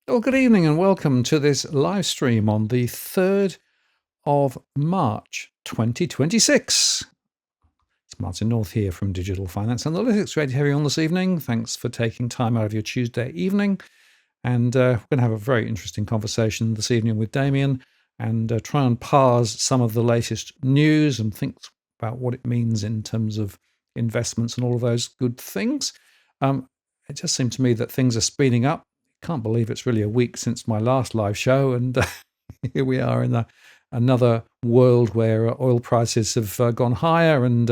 Well, good evening and welcome to this live stream on the 3rd of March 2026. It's Martin North here from Digital Finance Analytics. Great to have you on this evening. Thanks for taking time out of your Tuesday evening. And we're going to have a very interesting conversation this evening with Damien and try and parse some of the latest news and think about what it means in terms of investments and all of those good things. It just seemed to me that things are speeding up. Can't believe it's really a week since my last live show, and here we are in another world where oil prices have gone higher, and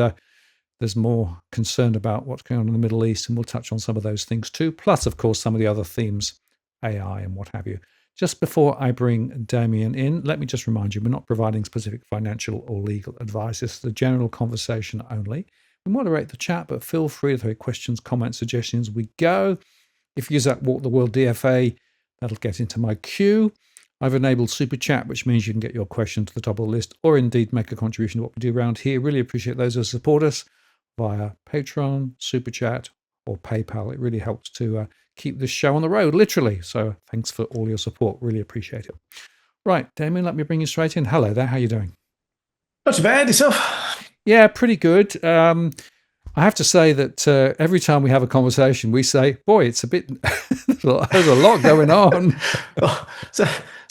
there's more concern about what's going on in the Middle East, and we'll touch on some of those things too, plus, of course, some of the other themes, AI and what have you. Just before I bring Damien in, let me just remind you, we're not providing specific financial or legal advice. This is a general conversation only. We moderate the chat, but feel free to throw questions, comments, suggestions. We go. If you use that Walk the World DFA, that'll get into my queue. I've enabled Super Chat, which means you can get your question to the top of the list or indeed make a contribution to what we do around here. Really appreciate those who support us via Patreon, Super Chat, or PayPal. It really helps to keep this show on the road, literally. So thanks for all your support. Really appreciate it. Right, Damien, let me bring you straight in. Hello there. How are you doing? Not too bad. Yourself? Yeah, pretty good. I have to say that every time we have a conversation, we say, boy, it's a bit, there's a lot going on. So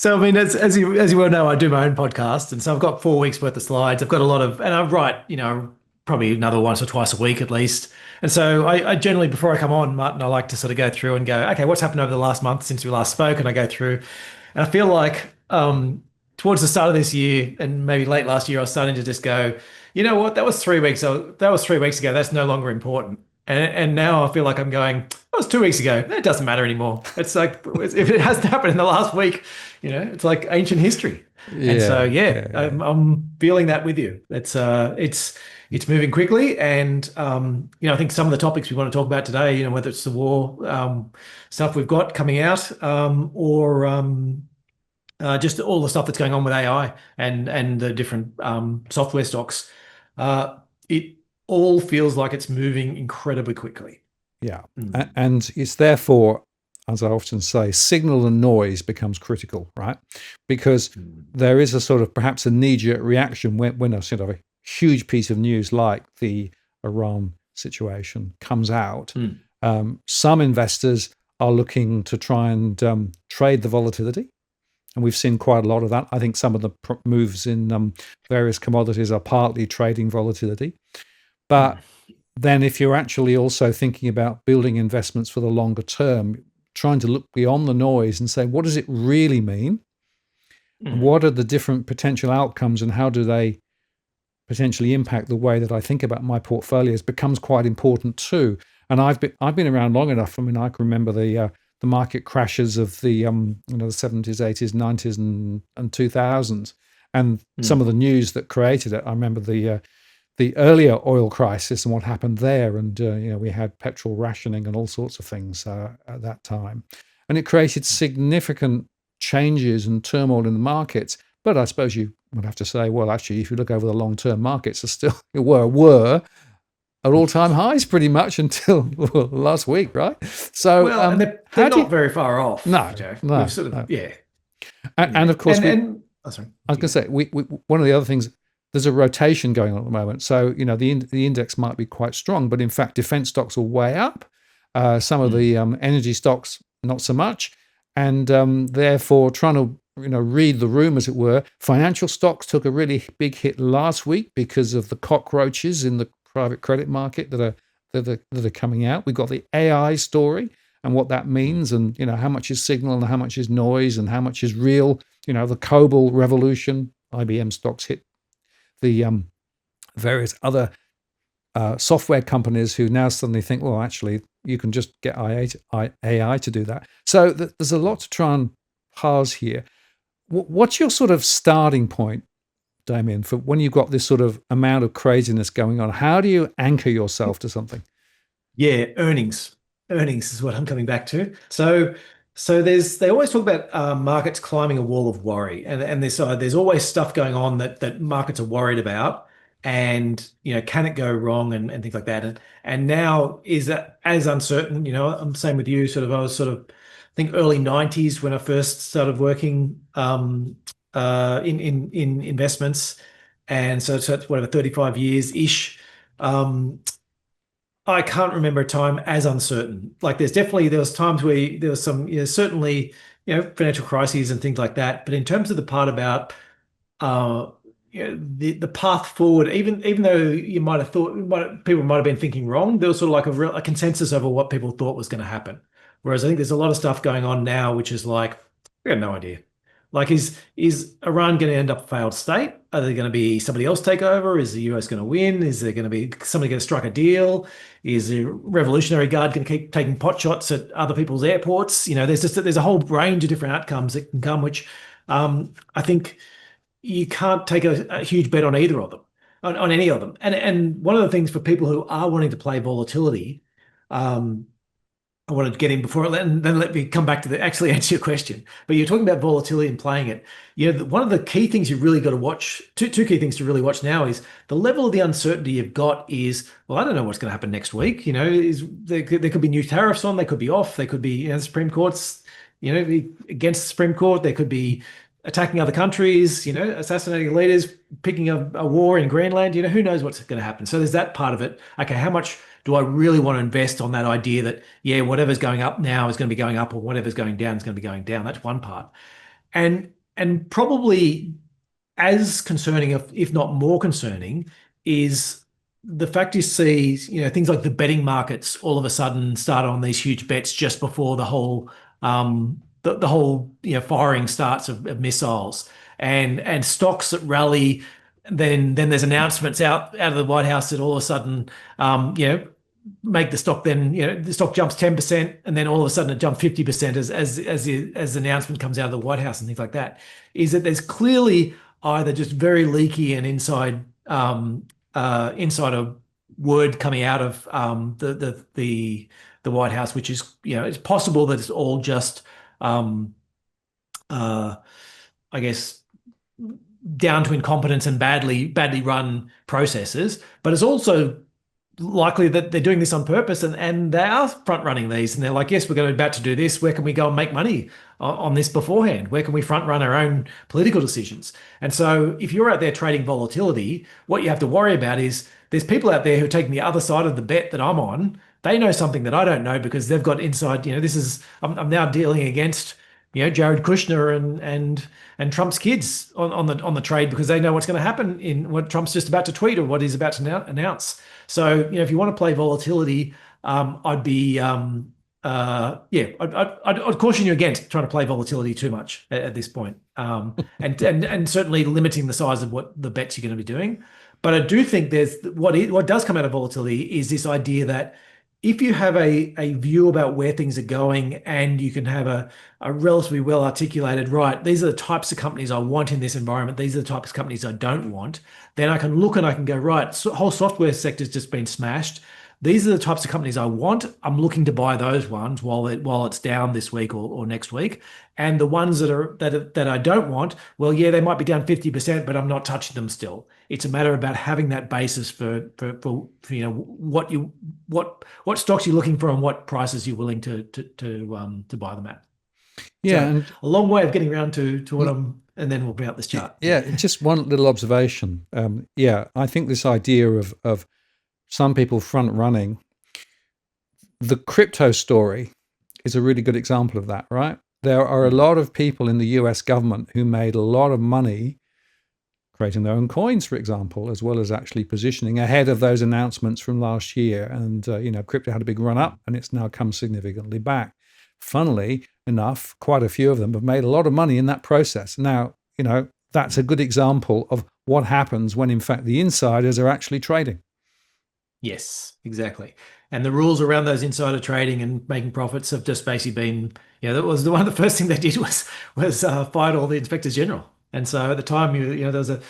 I mean, as you well know, I do my own podcast. And so I've got 4 weeks worth of slides. I've got a lot of, and I write, probably another once or twice a week at least. And so I generally, before I come on, Martin, I like to sort of go through and go, okay, what's happened over the last month since we last spoke? And I go through, and I feel like towards the start of this year and maybe late last year, I was starting to just go, you know what? That was 3 weeks. So that was 3 weeks ago. That's no longer important. And now I feel like I'm going, that was 2 weeks ago. It doesn't matter anymore. It's like, if it hasn't happened in the last week, it's like ancient history. And so, I'm feeling that with you. It's moving quickly. And, I think some of the topics we want to talk about today, whether it's the war stuff we've got coming out or just all the stuff that's going on with AI and the different software stocks, it all feels like it's moving incredibly quickly. Yeah. And it's therefore, as I often say, signal and noise becomes critical, right? Because there is a sort of perhaps a knee-jerk reaction when a sort of a huge piece of news like the Iran situation comes out. Some investors are looking to try and trade the volatility. And we've seen quite a lot of that. I think some of the moves in various commodities are partly trading volatility. But then if you're actually also thinking about building investments for the longer term, trying to look beyond the noise and say, what does it really mean? What are the different potential outcomes and how do they potentially impact the way that I think about my portfolios becomes quite important too. And I've been around long enough. I mean, I can remember the market crashes of the the 70s, 80s, 90s, and 2000s, and some of the news that created it. I remember the earlier oil crisis and what happened there, and we had petrol rationing and all sorts of things at that time, and it created significant changes and turmoil in the markets. But I suppose you would have to say, well, actually, if you look over the long-term markets, are still were at all-time highs pretty much until last week, right? So, and they're not very far off. No, Joe. no, We've sort of, no. Yeah. And of course, sorry. I was going to say, we one of the other things, there's a rotation going on at the moment. So, the index might be quite strong, but in fact, defense stocks are way up. Some of the energy stocks, not so much. And therefore, trying to read the room, as it were. Financial stocks took a really big hit last week because of the cockroaches in the private credit market that are coming out. We've got the AI story and what that means, and how much is signal and how much is noise and how much is real. The COBOL revolution. IBM stocks hit the various other software companies who now suddenly think, well, actually, you can just get AI to do that. So there's a lot to try and parse here. What's your sort of starting point, Damien, for when you've got this sort of amount of craziness going on? How do you anchor yourself to something? Yeah, earnings. Earnings is what I'm coming back to. So they always talk about markets climbing a wall of worry, and there's always stuff going on that markets are worried about, and can it go wrong and things like that. And now is that as uncertain. I'm same with you. Sort of, I was sort of, I think early 90s when I first started working in investments, and so it's whatever 35 years ish. Um, I can't remember a time as uncertain. Like there was times where there was some, certainly, financial crises and things like that. But in terms of the part about uh, the path forward, even though you might have thought, people might have been thinking wrong, there was sort of like a consensus over what people thought was going to happen. Whereas I think there's a lot of stuff going on now, which is like, we have no idea. Like, is Iran going to end up a failed state? Are there going to be somebody else take over? Is the US going to win? Is there going to be somebody going to strike a deal? Is the Revolutionary Guard going to keep taking pot shots at other people's airports? There's a whole range of different outcomes that can come, which I think you can't take a huge bet on either of them, on any of them. And one of the things for people who are wanting to play volatility, um, I wanted to get in before, and then let me come back to actually answer your question. But you're talking about volatility and playing it. One of the key things you really got to watch, two key things to really watch now is the level of the uncertainty you've got is, well, I don't know what's going to happen next week. There could be new tariffs on, they could be off, they could be, the Supreme Court's, against the Supreme Court, they could be attacking other countries, assassinating leaders, picking a war in Greenland, who knows what's going to happen. So there's that part of it. Okay, how much do I really want to invest on that idea that, yeah, whatever's going up now is going to be going up, or whatever's going down is going to be going down? That's one part. And probably as concerning, if not more concerning, is the fact you see, things like the betting markets all of a sudden start on these huge bets just before the whole the whole firing starts of missiles, and stocks that rally. Then there's announcements out of the White House that all of a sudden make the stock, then the stock jumps 10%, and then all of a sudden it jumps 50% as the announcement comes out of the White House and things like that. Is that there's clearly either just very leaky and insider word coming out of the White House, which is it's possible that it's all just I guess down to incompetence and badly run processes, but it's also likely that they're doing this on purpose, and they are front running these, and they're like, yes, we're about to do this. Where can we go and make money on this beforehand? Where can we front run our own political decisions? And so if you're out there trading volatility, what you have to worry about is there's people out there who are taking the other side of the bet that I'm on. They know something that I don't know because they've got inside, I'm now dealing against, Jared Kushner and Trump's kids on the trade, because they know what's going to happen in what Trump's just about to tweet or what he's about to announce. So, if you want to play volatility, I'd be, I'd caution you against trying to play volatility too much at this point, and certainly limiting the size of what the bets you're going to be doing. But I do think there's what does come out of volatility is this idea that if you have a view about where things are going, and you can have a relatively well articulated, right, these are the types of companies I want in this environment, these are the types of companies I don't want, then I can look and I can go, right, so whole software sector's just been smashed. These are the types of companies I want. I'm looking to buy those ones while it's down this week or next week. And the ones that I don't want, well, yeah, they might be down 50%, but I'm not touching them still. It's a matter about having that basis for what stocks you're looking for and what prices you're willing to buy them at. Yeah, so and a long way of getting around to what and then we'll bring up this chart. Yeah, just one little observation. I think this idea of some people front running the crypto story is a really good example of that, right? There are a lot of people in the US government who made a lot of money creating their own coins, for example, as well as actually positioning ahead of those announcements from last year. And, crypto had a big run up and it's now come significantly back. Funnily enough, quite a few of them have made a lot of money in that process. Now, that's a good example of what happens when, in fact, the insiders are actually trading. Yes, exactly. And the rules around those insider trading and making profits have just basically been, that was one of the first thing they did was fired all the inspectors general. And so at the time, there was a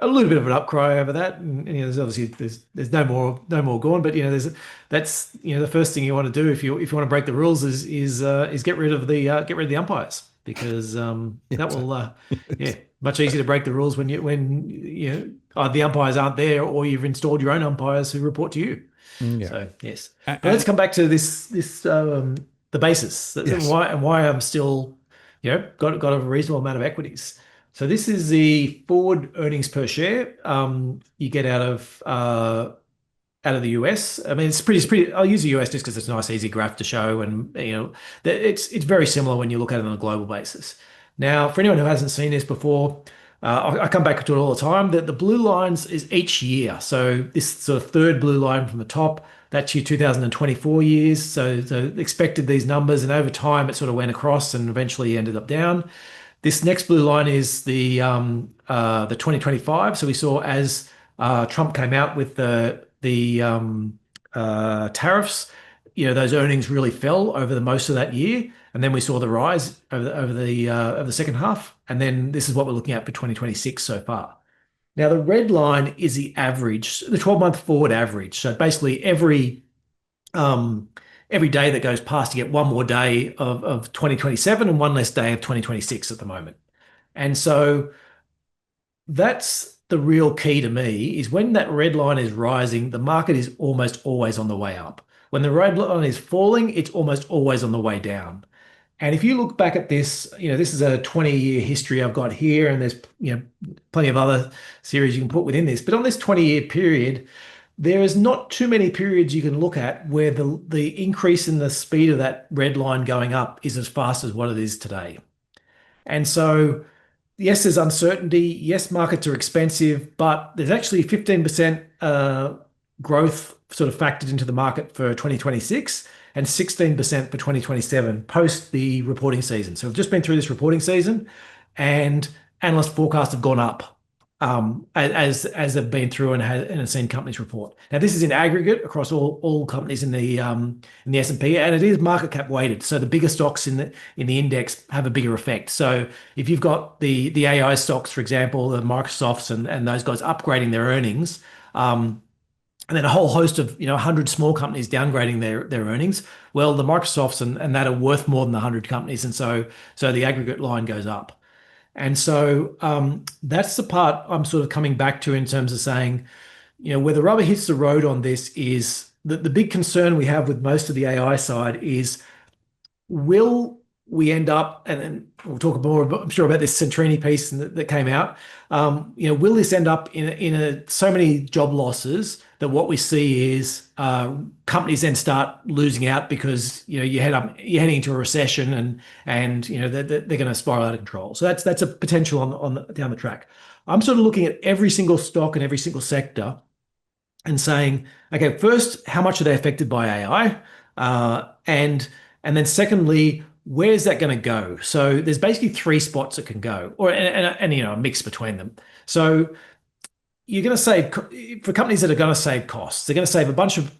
little bit of an upcry over that, and there's obviously there's no more gone. But that's the first thing you want to do if you want to break the rules is get rid of the umpires, because that will Much easier to break the rules either the umpires aren't there or you've installed your own umpires who report to you. Yeah. So yes, but let's And come back to this the basis yes. why I'm still got a reasonable amount of equities. So this is the forward earnings per share you get out of the US. I mean, it's pretty. I'll use the US just because it's a nice, easy graph to show, and it's very similar when you look at it on a global basis. Now, for anyone who hasn't seen this before, I come back to it all the time. That the blue lines is each year. So this sort of third blue line from the top, that's your 2024 years. So expected these numbers, and over time it sort of went across and eventually ended up down. This next blue line is the 2025. So we saw as Trump came out with the tariffs, those earnings really fell over the most of that year, and then we saw the rise over the second half, and then this is what we're looking at for 2026 so far. Now the red line is the average, the 12-month forward average. So basically every day that goes past, you get one more day of 2027 and one less day of 2026 at the moment. And so that's the real key to me is when that red line is rising, the market is almost always on the way up. When the red line is falling, it's almost always on the way down. And if you look back at this, this is a 20-year history I've got here, and there's, plenty of other series you can put within this. But on this 20-year period, there is not too many periods you can look at where the increase in the speed of that red line going up is as fast as what it is today. And so, yes, there's uncertainty. Yes, markets are expensive, but there's actually 15% growth sort of factored into the market for 2026 and 16% for 2027 post the reporting season. So we've just been through this reporting season, and analyst forecasts have gone up as they've been through and have seen companies report. Now, this is in aggregate across all companies in the S&P, and it is market cap weighted. So the bigger stocks in the index have a bigger effect. So if you've got the AI stocks, for example, the Microsofts and those guys upgrading their earnings, and then a whole host of 100 small companies downgrading their earnings, well, the Microsofts and that are worth more than 100 companies, and so the aggregate line goes up. And so that's the part I'm sort of coming back to in terms of saying, where the rubber hits the road on this is the big concern we have with most of the AI side is, will we end up, and we'll talk more, I'm sure, about this Centrini piece that came out. Will this end up in so many job losses that what we see is companies then start losing out because you're heading into a recession and they're going to spiral out of control. So that's a potential down the track. I'm sort of looking at every single stock and every single sector and saying, okay, first, how much are they affected by AI, and then secondly, where's that going to go? So there's basically three spots it can go, and a mix between them. So you're going to save for companies that are going to save costs. They're going to save a bunch of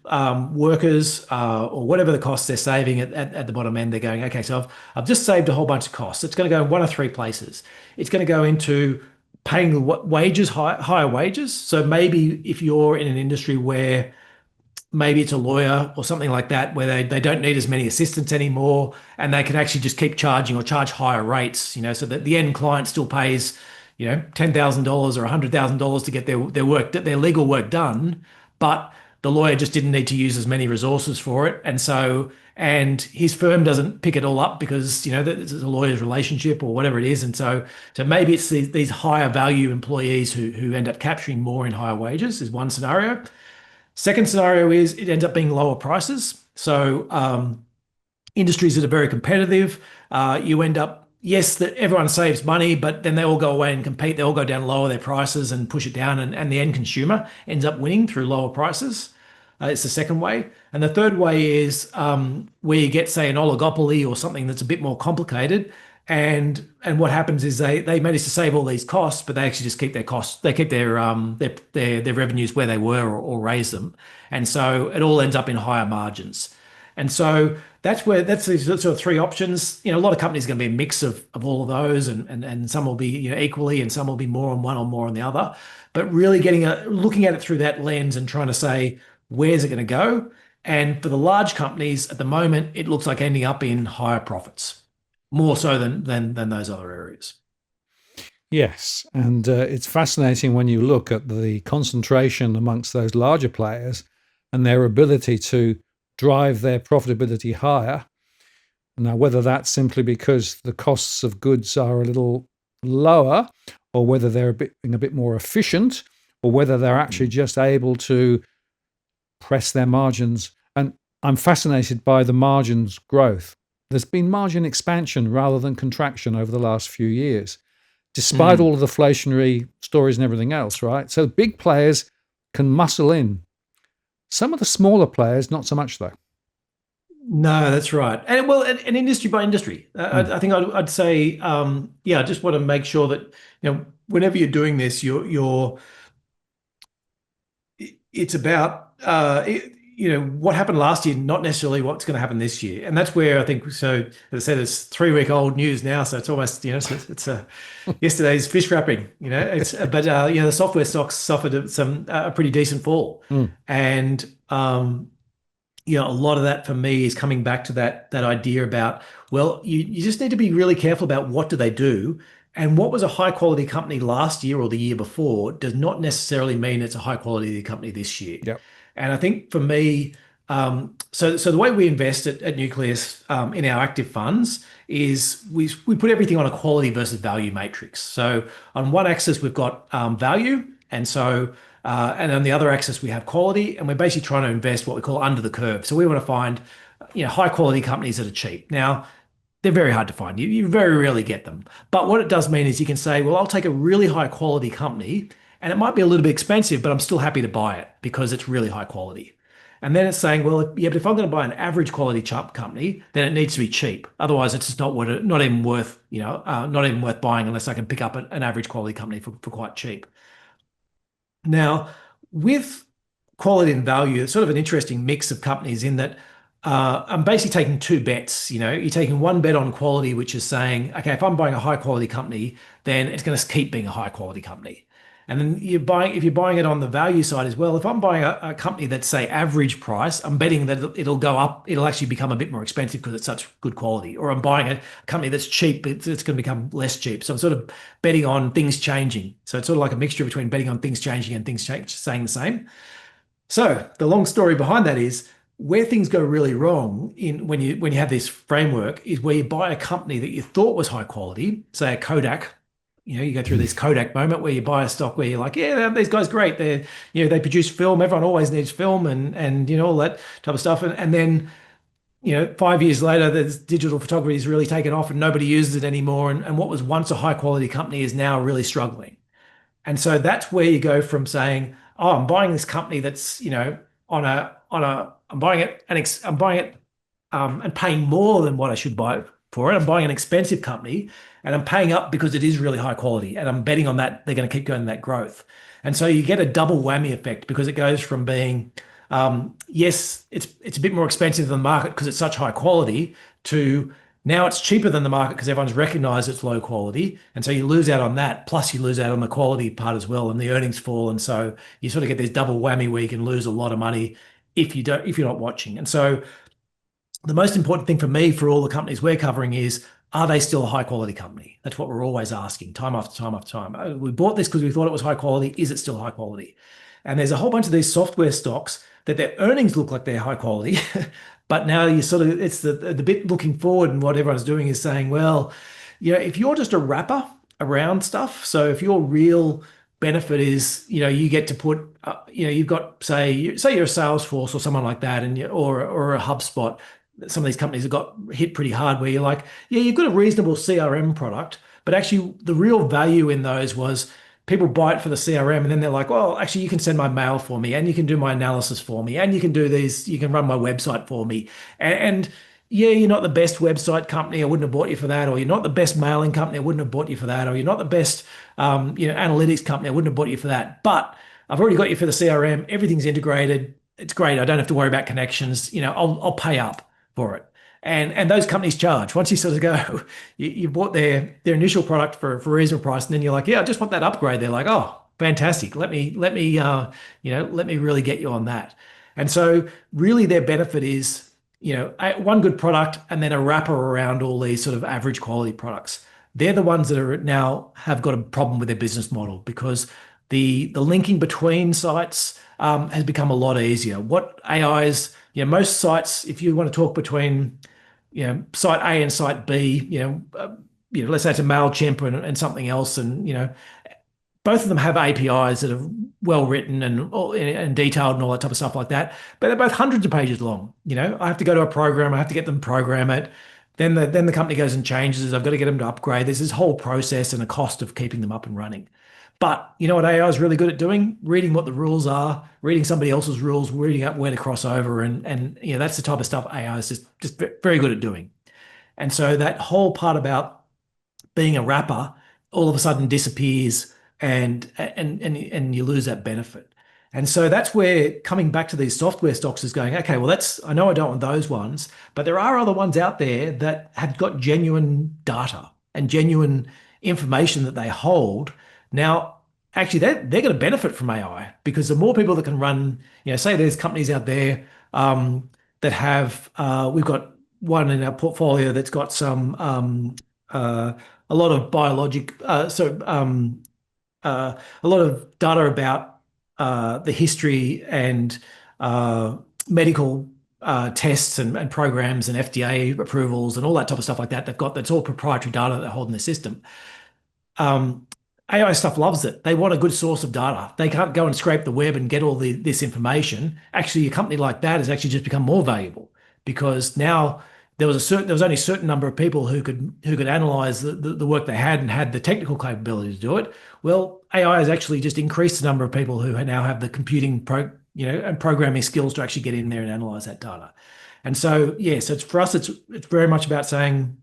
workers or whatever the costs they're saving at the bottom end. They're going, okay, so I've just saved a whole bunch of costs. It's going to go in one of three places. It's going to go into paying wages, higher wages. So maybe if you're in an industry where maybe it's a lawyer or something like that, where they don't need as many assistants anymore, and they can actually just keep charging or charge higher rates, so that the end client still pays, $10,000 or $100,000 to get their legal work done, but the lawyer just didn't need to use as many resources for it, and his firm doesn't pick it all up because it's a lawyer's relationship or whatever it is, and so maybe it's these higher value employees who end up capturing more in higher wages is one scenario. Second scenario is it ends up being lower prices. So industries that are very competitive, you end up, yes, that everyone saves money, but then they all go away and compete. They all go down, lower their prices and push it down, and the end consumer ends up winning through lower prices. It's the second way. And the third way is where you get, say, an oligopoly or something that's a bit more complicated. And what happens is they manage to save all these costs, but they actually just keep their costs. They keep their revenues where they were or raise them, and so it all ends up in higher margins. And so that's the sort of three options. A lot of companies are going to be a mix of all of those, and some will be equally, and some will be more on one or more on the other. But really looking at it through that lens and trying to say, where's it going to go? And for the large companies at the moment, it looks like ending up in higher profits, more so than those other areas. Yes, and it's fascinating when you look at the concentration amongst those larger players and their ability to drive their profitability higher. Now, whether that's simply because the costs of goods are a little lower, or whether they're being a bit more efficient, or whether they're actually just able to press their margins. And I'm fascinated by the margins growth. There's been margin expansion rather than contraction over the last few years, despite all of the inflationary stories and everything else, right? So big players can muscle in. Some of the smaller players, not so much though. No, that's right. And well, and industry by industry, Mm, I think I'd say, yeah, I just want to make sure that, whenever you're doing this, it's about, what happened last year, not necessarily what's going to happen this year. And that's where I think, so as I said, it's 3 week old news now. So it's almost, it's yesterday's fish wrapping, but, the software stocks suffered some, a pretty decent fall. mm, And, a lot of that for me is coming back to that idea about, well, you just need to be really careful about what do they do. And what was a high quality company last year or the year before does not necessarily mean it's a high quality company this year. yep. And I think for me, so the way we invest at Nucleus in our active funds is we put everything on a quality versus value matrix. So on one axis we've got value, and on the other axis we have quality, and we're basically trying to invest what we call under the curve. So we want to find high quality companies that are cheap. Now they're very hard to find. You very rarely get them. But what it does mean is you can say, well, I'll take a really high quality company and it might be a little bit expensive, but I'm still happy to buy it because it's really high quality. And then it's saying, well, yeah, but if I'm going to buy an average quality chop company, then it needs to be cheap. Otherwise, it's just not even worth, not even worth buying unless I can pick up an average quality company for quite cheap. Now, with quality and value, it's sort of an interesting mix of companies in that I'm basically taking two bets. You're taking one bet on quality, which is saying, okay, if I'm buying a high quality company, then it's going to keep being a high quality company. And then if you're buying it on the value side as well, if I'm buying a company that's say average price, I'm betting that it'll go up. It'll actually become a bit more expensive because it's such good quality. Or I'm buying a company that's cheap, it's going to become less cheap. So I'm sort of betting on things changing. So it's sort of like a mixture between betting on things changing and things staying the same. So the long story behind that is where things go really wrong in when you have this framework is where you buy a company that you thought was high quality, say a Kodak. You go through this Kodak moment where you buy a stock where you're like, yeah, these guys great. They produce film. Everyone always needs film and all that type of stuff. And then 5 years later, the digital photography is really taken off and nobody uses it anymore. And what was once a high quality company is now really struggling. And so that's where you go from saying, oh, I'm buying this company that's, I'm buying it and I'm buying it and paying more than what I should buy for it. I'm buying an expensive company and I'm paying up because it is really high quality and I'm betting on that they're going to keep going that growth. And so you get a double whammy effect because it goes from being, yes, it's a bit more expensive than the market because it's such high quality to now it's cheaper than the market because everyone's recognized it's low quality. And so you lose out on that. Plus you lose out on the quality part as well and the earnings fall. And so you sort of get this double whammy where you can lose a lot of money if you're not watching. And so the most important thing for me for all the companies we're covering is, are they still a high quality company? That's what we're always asking time after time after time. We bought this because we thought it was high quality. Is it still high quality? And there's a whole bunch of these software stocks that their earnings look like they're high quality, but now you sort of, it's the bit looking forward and what everyone's doing is saying, well, if you're just a wrapper around stuff, so if your real benefit is, you get to put, you've got, say you're a Salesforce or someone like that, and or a HubSpot. Some of these companies have got hit pretty hard where you're like, yeah, you've got a reasonable CRM product, but actually the real value in those was people buy it for the CRM and then they're like, well, actually you can send my mail for me and you can do my analysis for me and you can do these, you can run my website for me. And yeah, you're not the best website company. I wouldn't have bought you for that. Or you're not the best mailing company. I wouldn't have bought you for that. Or you're not the best, analytics company. I wouldn't have bought you for that. But I've already got you for the CRM. Everything's integrated. It's great. I don't have to worry about connections. I'll pay up for it. And those companies charge. Once you sort of go, you bought their initial product for a reasonable price, and then you're like, yeah, I just want that upgrade. They're like, oh, fantastic. Let me really get you on that. And so really their benefit is, one good product and then a wrapper around all these sort of average quality products. they're the ones that are now have got a problem with their business model because the linking between sites has become a lot easier. What AIs, most sites, if you want to talk between, site A and site B, let's say it's a MailChimp and something else, and both of them have APIs that are well written and detailed and all that type of stuff like that. But they're both hundreds of pages long. I have to go to a program. I have to get them to program it. Then the company goes and changes. I've got to get them to upgrade. There's this whole process and a cost of keeping them up and running. But you know what AI is really good at doing? Reading what the rules are, reading somebody else's rules, reading up where to cross over, and that's the type of stuff AI is just very good at doing. And so that whole part about being a wrapper all of a sudden disappears and you lose that benefit. And so that's where coming back to these software stocks is going, okay, well, I know I don't want those ones, but there are other ones out there that have got genuine data and genuine information that they hold. Now, actually, they're going to benefit from AI because the more people that can run, say there's companies out there that have, we've got one in our portfolio that's got some, a lot of a lot of data about the history and medical tests and programs and FDA approvals and all that type of stuff like that. That's all proprietary data that they hold in the system. AI stuff loves it. They want a good source of data. They can't go and scrape the web and get all this information. Actually, a company like that has actually just become more valuable because now there was only a certain number of people who could analyze the work they had and had the technical capability to do it. Well, AI has actually just increased the number of people who now have the computing and programming skills to actually get in there and analyze that data. And so, so for us, it's very much about saying,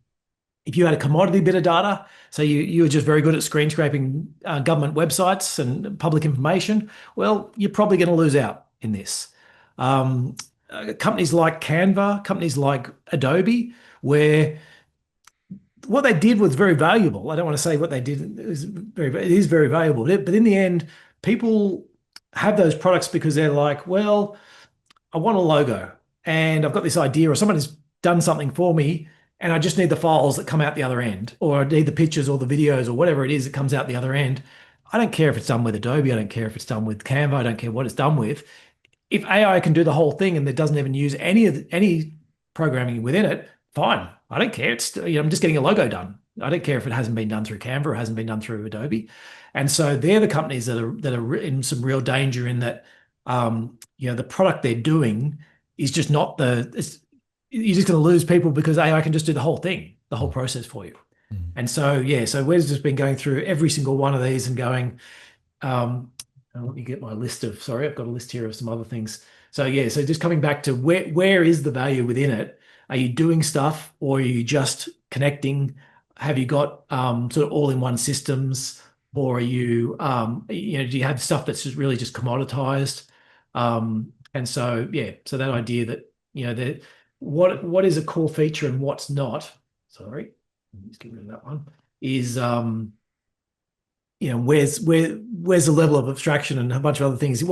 if you had a commodity bit of data, so you were just very good at screen scraping government websites and public information, well, you're probably going to lose out in this. Companies like Canva, companies like Adobe, where what they did was very valuable. I don't want to say what they did it is very valuable, but in the end, people have those products because they're like, well, I want a logo and I've got this idea, or somebody's done something for me, and I just need the files that come out the other end, or I need the pictures or the videos or whatever it is that comes out the other end. I don't care if it's done with Adobe. I don't care if it's done with Canva. I don't care what it's done with. If AI can do the whole thing and it doesn't even use any programming within it, fine. I don't care. It's I'm just getting a logo done. I don't care if it hasn't been done through Canva or hasn't been done through Adobe. And so they're the companies that are in some real danger in that the product they're doing is just not you're just going to lose people because AI can just do the whole thing, the whole process for you. Mm. And so so we've just been going through every single one of these and going, let me get my list I've got a list here of some other things. So so just coming back to where is the value within it? Are you doing stuff or are you just connecting? Have you got sort of all-in-one systems, or are you, do you have stuff that's just really just commoditized? And so, so that idea that, what is a core feature and what's not, sorry, let's get rid of that one, is, where's the level of abstraction and a bunch of other things.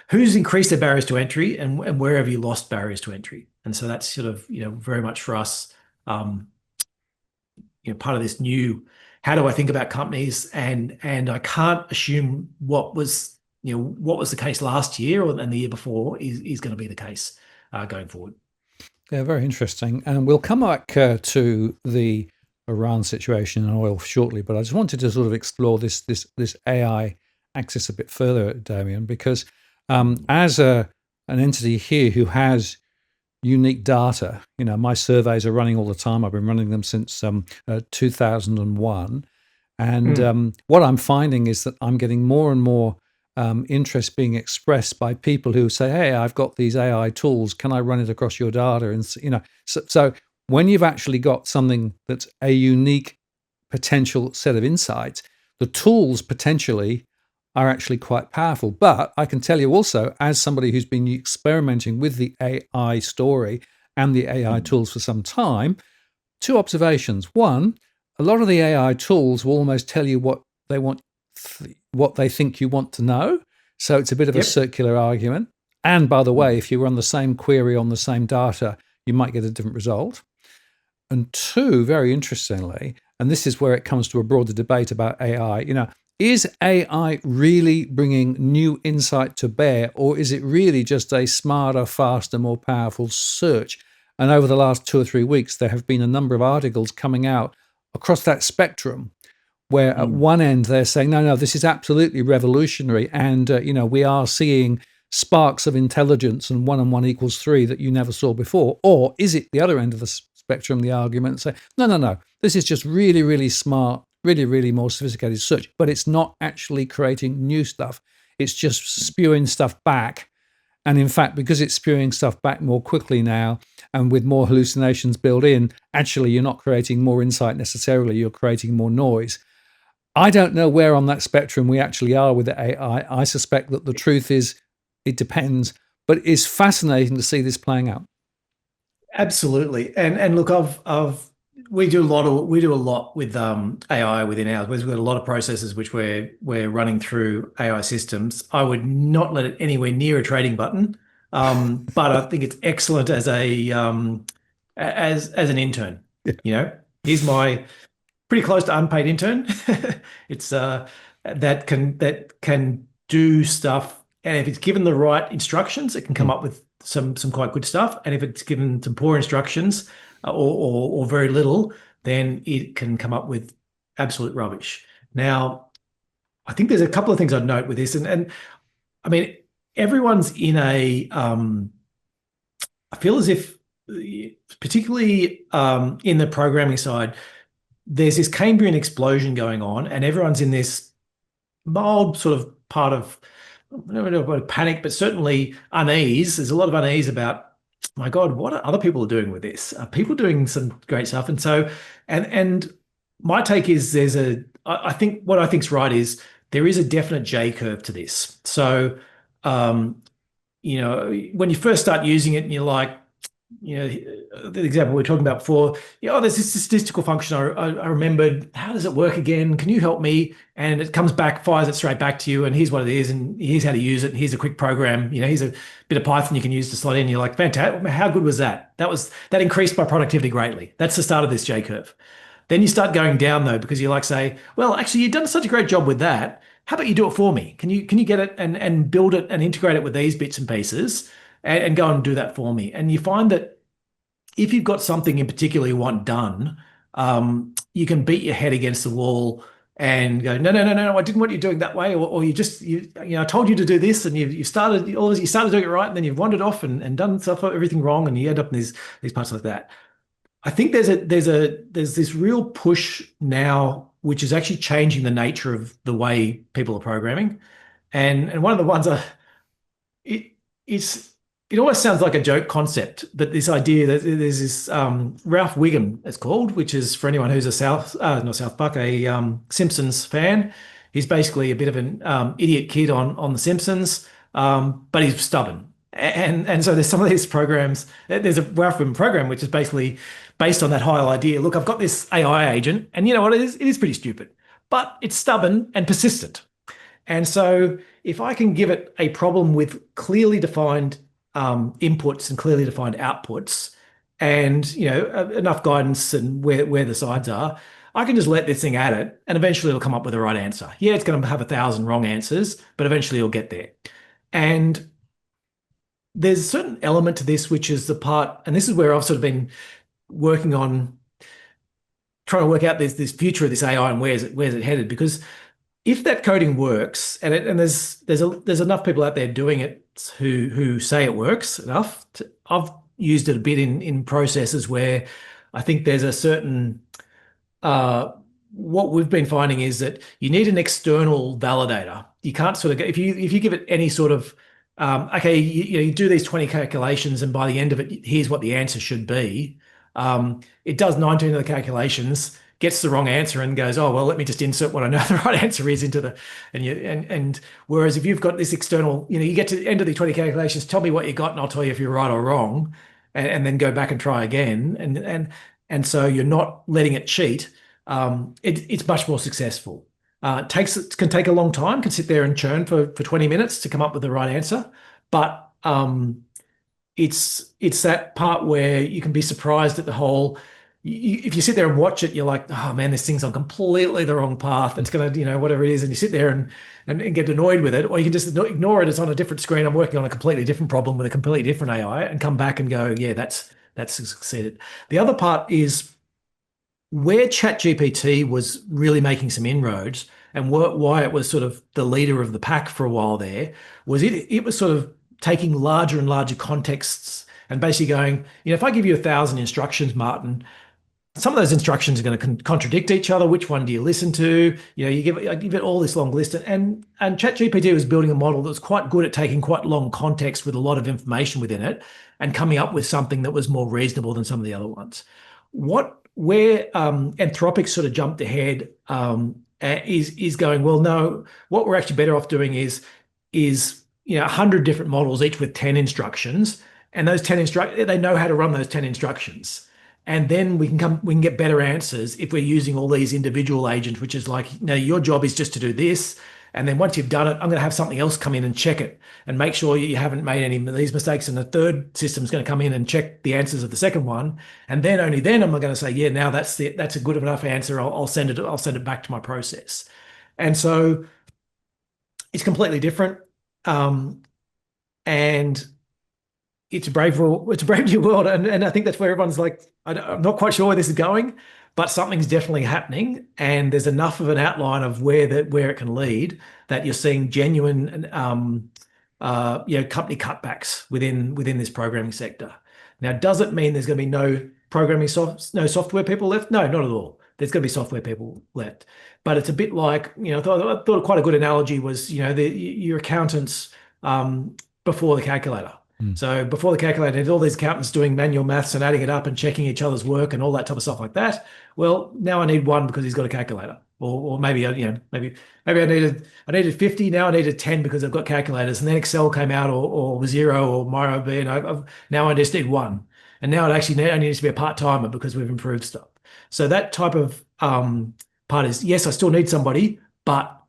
Who's increased their barriers to entry and where have you lost barriers to entry? And so that's sort of, very much for us, part of this new, how do I think about companies? And I can't assume what was the case last year and the year before is going to be the case going forward. Yeah, very interesting. And we'll come back to the Iran situation and oil shortly, but I just wanted to sort of explore this AI axis a bit further, Damien, because as an entity here who has unique data, my surveys are running all the time. I've been running them since 2001, and what I'm finding is that I'm getting more and more interest being expressed by people who say, "Hey, I've got these AI tools. Can I run it across your data?" And so when you've actually got something that's a unique potential set of insights, the tools potentially are actually quite powerful. But I can tell you also, as somebody who's been experimenting with the AI story and the AI tools for some time, two observations. One, a lot of the AI tools will almost tell you what they want, what they think you want to know. So it's a bit of a circular argument. And by the way, if you run the same query on the same data, you might get a different result. And two, very interestingly, and this is where it comes to a broader debate about AI, is AI really bringing new insight to bear, or is it really just a smarter, faster, more powerful search? And over the last 2 or 3 weeks, there have been a number of articles coming out across that spectrum where at one end they're saying, no, this is absolutely revolutionary. And, we are seeing sparks of intelligence and 1 and 1 equals 3 that you never saw before. Or is it the other end of the spectrum, the argument, say, no, this is just really, really smart, really, really more sophisticated search, but it's not actually creating new stuff. It's just spewing stuff back. And in fact, because it's spewing stuff back more quickly now and with more hallucinations built in, actually, you're not creating more insight necessarily, you're creating more noise. I don't know where on that spectrum we actually are with the AI. I suspect that the truth is it depends, but it's fascinating to see this playing out. Absolutely. And look, we do a lot with AI within ours. We've got a lot of processes which we're running through AI systems. I would not let it anywhere near a trading button, but I think it's excellent as as an intern. Yeah. Here's my pretty close to unpaid intern. It's that can do stuff, and if it's given the right instructions, it can come up with some quite good stuff. And if it's given some poor instructions or very little, then it can come up with absolute rubbish. Now, I think there's a couple of things I'd note with this, and I mean, everyone's in a. I feel as if, particularly in the programming side, there's this Cambrian explosion going on, and everyone's in this mild sort of part of, I don't know about panic, but certainly unease. There's a lot of unease about, my God, what are other people doing with this? Are people doing some great stuff? And so, and my take is I think what I think's right is there is a definite J curve to this. So, when you first start using it and you're like, the example we were talking about before, there's this statistical function. I remembered, how does it work again? Can you help me? And it comes back, fires it straight back to you, and here's what it is, and here's how to use it, and here's a quick program. Here's a bit of Python you can use to slot in. You're like, fantastic. How good was that? That increased my productivity greatly. That's the start of this J curve. Then you start going down though, because you like say, well, actually, you've done such a great job with that. How about you do it for me? Can you get it and build it and integrate it with these bits and pieces and go and do that for me? And you find that if you've got something in particular you want done, you can beat your head against the wall and go, no, I didn't want you doing that way, or I told you to do this, and you started doing it right, and then you've wandered off and done stuff, everything wrong, and you end up in these parts like that. I think there's this real push now, which is actually changing the nature of the way people are programming, and one of the ones it almost sounds like a joke concept, but this idea that there's this Ralph Wiggum, it's called, which is, for anyone who's not South Park, a Simpsons fan. He's basically a bit of an idiot kid on The Simpsons, but he's stubborn. And so there's some of these programs. There's a Ralph Wiggum program which is basically based on that whole idea. Look, I've got this AI agent, and you know what it is? It is pretty stupid, but it's stubborn and persistent. And so if I can give it a problem with clearly defined inputs and clearly defined outputs, and enough guidance and where the sides are, I can just let this thing at it, and eventually it'll come up with the right answer. Yeah, it's going to have 1,000 wrong answers, but eventually it'll get there. And there's a certain element to this, which is the part, and this is where I've sort of been working on trying to work out this future of this AI and where's it headed, because if that coding works, and there's enough people out there doing it who say it works enough. I've used it a bit in processes where I think there's a certain what we've been finding is that you need an external validator. You can't sort of go, if you give it any sort of okay, you do these 20 calculations, and by the end of it, here's what the answer should be. It does 19 of the calculations, gets the wrong answer, and goes, oh well, let me just insert what I know the right answer is into the, and whereas if you've got this external, you get to the end of the 20 calculations, tell me what you got, and I'll tell you if you're right or wrong, and then go back and try again, and so you're not letting it cheat. It's much more successful. It can take a long time, can sit there and churn for 20 minutes to come up with the right answer, but it's that part where you can be surprised at the whole. if you sit there and watch it, you're like, oh man, this thing's on completely the wrong path. It's gonna, whatever it is, and you sit there and get annoyed with it, or you can just ignore it. It's on a different screen. I'm working on a completely different problem with a completely different AI, and come back and go, yeah, that's succeeded. The other part is where ChatGPT was really making some inroads, and why it was sort of the leader of the pack for a while there, was it was sort of taking larger and larger contexts and basically going, if I give you 1,000 instructions, Martin, some of those instructions are going to contradict each other. Which one do you listen to? I give it all this long list, and ChatGPT was building a model that was quite good at taking quite long context with a lot of information within it and coming up with something that was more reasonable than some of the other ones. Where Anthropic sort of jumped ahead is going, well, no, what we're actually better off doing is 100 different models, each with 10 instructions, and those 10 they know how to run those 10 instructions. And then we can get better answers if we're using all these individual agents, which is like, your job is just to do this. And then once you've done it, I'm going to have something else come in and check it and make sure you haven't made any of these mistakes. And the third system is going to come in and check the answers of the second one. And then only then am I going to say, yeah, now that's a good enough answer. I'll send it back to my process. And so it's completely different. And it's a brave new world. And I think that's where everyone's like, I'm not quite sure where this is going, but something's definitely happening, and there's enough of an outline of where it can lead that you're seeing genuine company cutbacks within this programming sector. Now, does it mean there's going to be no no software people left? No, not at all. There's going to be software people left, but it's a bit like, I thought quite a good analogy was, your accountants before the calculator. So before the calculator, there's all these accountants doing manual maths and adding it up and checking each other's work and all that type of stuff like that. Well, now I need one because he's got a calculator, or maybe maybe I needed 50. Now I needed 10 because I've got calculators. And then Excel came out, or Xero or MyOB, and now I just need one. And now it actually only needs to be a part-timer because we've improved stuff. So that type of part is, yes, I still need somebody, but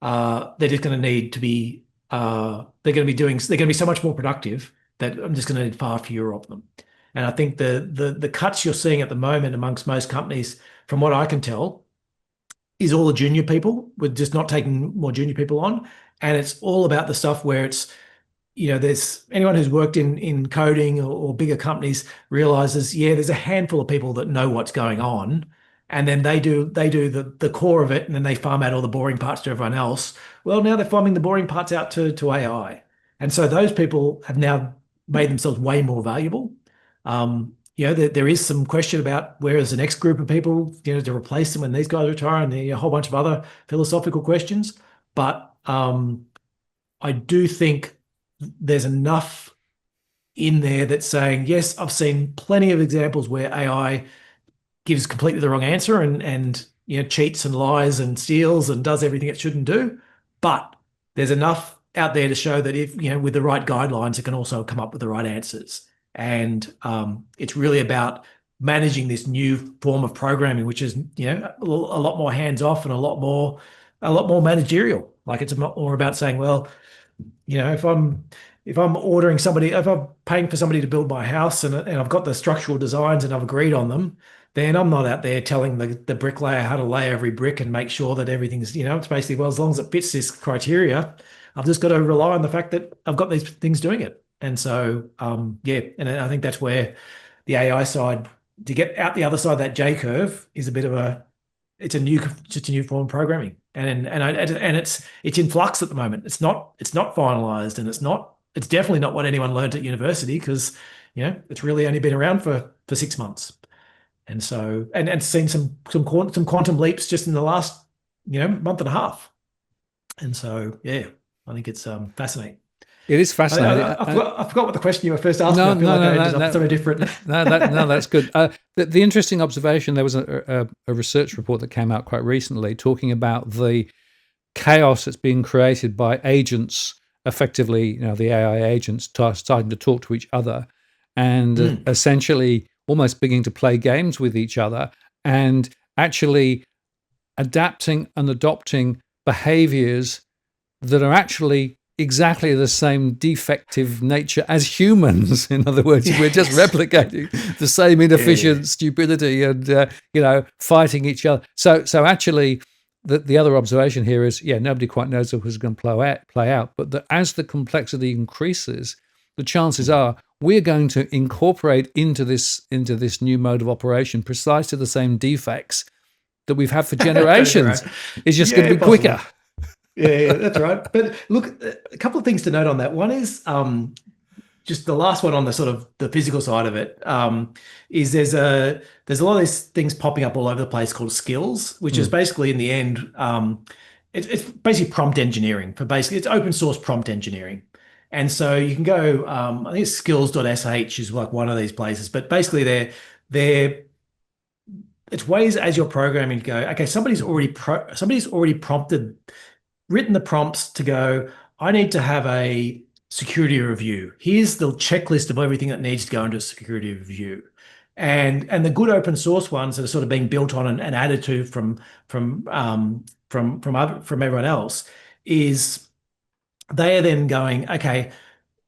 they're just going to need to be they're going to be so much more productive that I'm just going to need far fewer of them. And I think the cuts you're seeing at the moment amongst most companies, from what I can tell, is all the junior people. We're just not taking more junior people on. And it's all about the stuff where it's, there's anyone who's worked in coding or bigger companies realizes, yeah, there's a handful of people that know what's going on. And then they do the core of it, and then they farm out all the boring parts to everyone else. Well, now they're farming the boring parts out to AI. And so those people have now made themselves way more valuable. There is some question about where is the next group of people, to replace them when these guys retire, and a whole bunch of other philosophical questions. But I do think there's enough in there that's saying, yes, I've seen plenty of examples where AI gives completely the wrong answer and cheats and lies and steals and does everything it shouldn't do. But there's enough out there to show that if, with the right guidelines, it can also come up with the right answers. And it's really about managing this new form of programming, which is, a lot more hands-off and a lot more managerial. Like, it's a lot more about saying, well, if I'm paying for somebody to build my house and I've got the structural designs and I've agreed on them, then I'm not out there telling the bricklayer how to lay every brick and make sure that everything's, it's basically, well, as long as it fits this criteria, I've just got to rely on the fact that I've got these things doing it. And so, and I think that's where the AI side, to get out the other side of that J curve, is just a new form of programming. And it's in flux at the moment. It's not finalized, and it's definitely not what anyone learned at university, because it's really only been around for 6 months. And so, and seen some quantum leaps just in the last month and a half. And so, yeah, I think it's fascinating. It is fascinating. I forgot what the question you were first asking. No, I feel like I ended up somewhere different. No, that's good. The interesting observation, there was a research report that came out quite recently talking about the chaos that's being created by agents, effectively, the AI agents starting to talk to each other and essentially almost beginning to play games with each other and actually adapting and adopting behaviors that are actually exactly the same defective nature as humans. In other words, we're just replicating the same inefficient stupidity and fighting each other. So actually, the other observation here is, nobody quite knows how it's going to play out, but that as the complexity increases, the chances are we're going to incorporate into this new mode of operation precisely the same defects that we've had for generations. Right. It's just going to be quicker. Yeah, that's right. But look, a couple of things to note on that. One is just the last one on the sort of the physical side of it, is there's a lot of these things popping up all over the place called skills, which is basically in the end, it's basically prompt engineering it's open source prompt engineering. And so you can go, I think it's skills.sh is like one of these places, but basically it's ways as you're programming to go, okay, somebody's already written the prompts to go, I need to have a security review. Here's the checklist of everything that needs to go into a security review. And the good open source ones that are sort of being built on and added to from everyone else is they are then going, okay,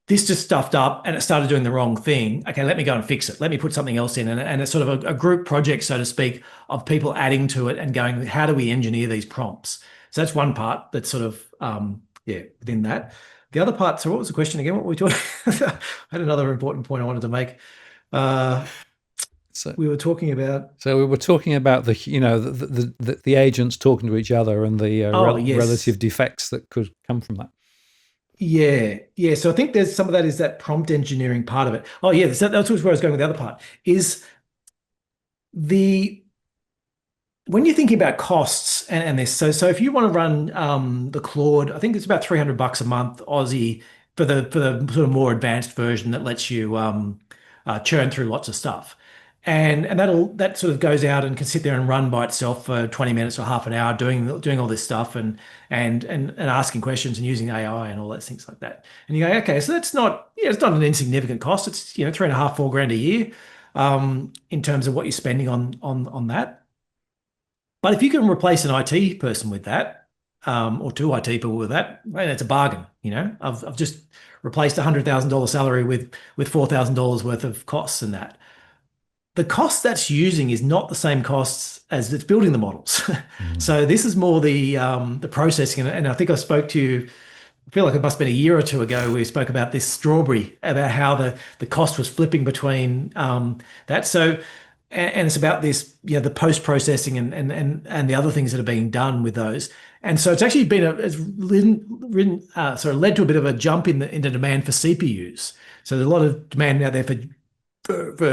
this just stuffed up and it started doing the wrong thing. Okay, let me go and fix it. Let me put something else in. And it's sort of a group project, so to speak, of people adding to it and going, how do we engineer these prompts? So that's one part that's sort of, within that. The other part, so what was the question again? What were we talking? I had another important point I wanted to make. We were talking about. So we were talking about the agents talking to each other and the relative defects that could come from that. Yeah. So I think there's some of that is that prompt engineering part of it. Oh yeah, that's where I was going with the other part. Is when you're thinking about costs and this, so if you want to run the Claude, I think it's about $300 a month Aussie for the sort of more advanced version that lets you churn through lots of stuff. And that sort of goes out and can sit there and run by itself for 20 minutes or half an hour doing all this stuff and asking questions and using AI and all those things like that. And you go, okay, so that's not it's not an insignificant cost. It's $3,500-4,000 a year in terms of what you're spending on that. But if you can replace an IT person with that, or two IT people with that, man, it's a bargain. I've just replaced $100,000 salary with $4,000 worth of costs and that. The cost that's using is not the same costs as it's building the models. So this is more the processing. And I think I spoke to you, I feel like it must have been a year or two ago, we spoke about this strawberry, about how the cost was flipping between that. So, and it's about this, the post-processing and the other things that are being done with those. And so it's actually been sort of led to a bit of a jump in the demand for CPUs. So there's a lot of demand out there for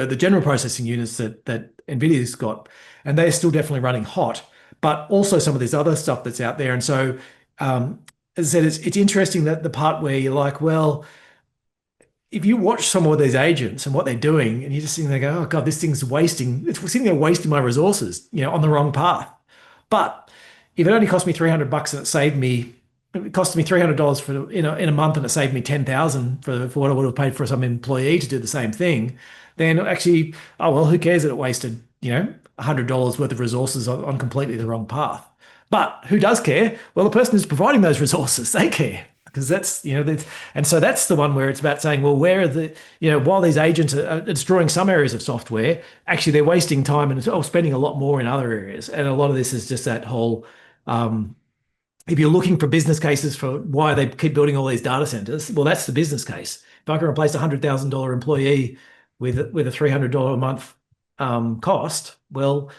the general processing units that NVIDIA's got, and they're still definitely running hot, but also some of this other stuff that's out there. And so, as I said, it's interesting that the part where you're like, well, if you watch some of these agents and what they're doing, and you just sitting there go, oh God, this thing's it's sitting there wasting my resources, on the wrong path. But if it only cost me $300 and it cost me $300 for in a month and it saved me $10,000 for what I would have paid for some employee to do the same thing, then actually, who cares that it wasted $100 worth of resources on completely the wrong path? But who does care? Well, the person who's providing those resources, they care, because that's and so that's the one where it's about saying, well, where are the while these agents are destroying some areas of software, actually they're wasting time and spending a lot more in other areas, and a lot of this is just that whole. If you're looking for business cases for why they keep building all these data centers, well, that's the business case. If I can replace a $100,000 employee with a $300 a month cost, well,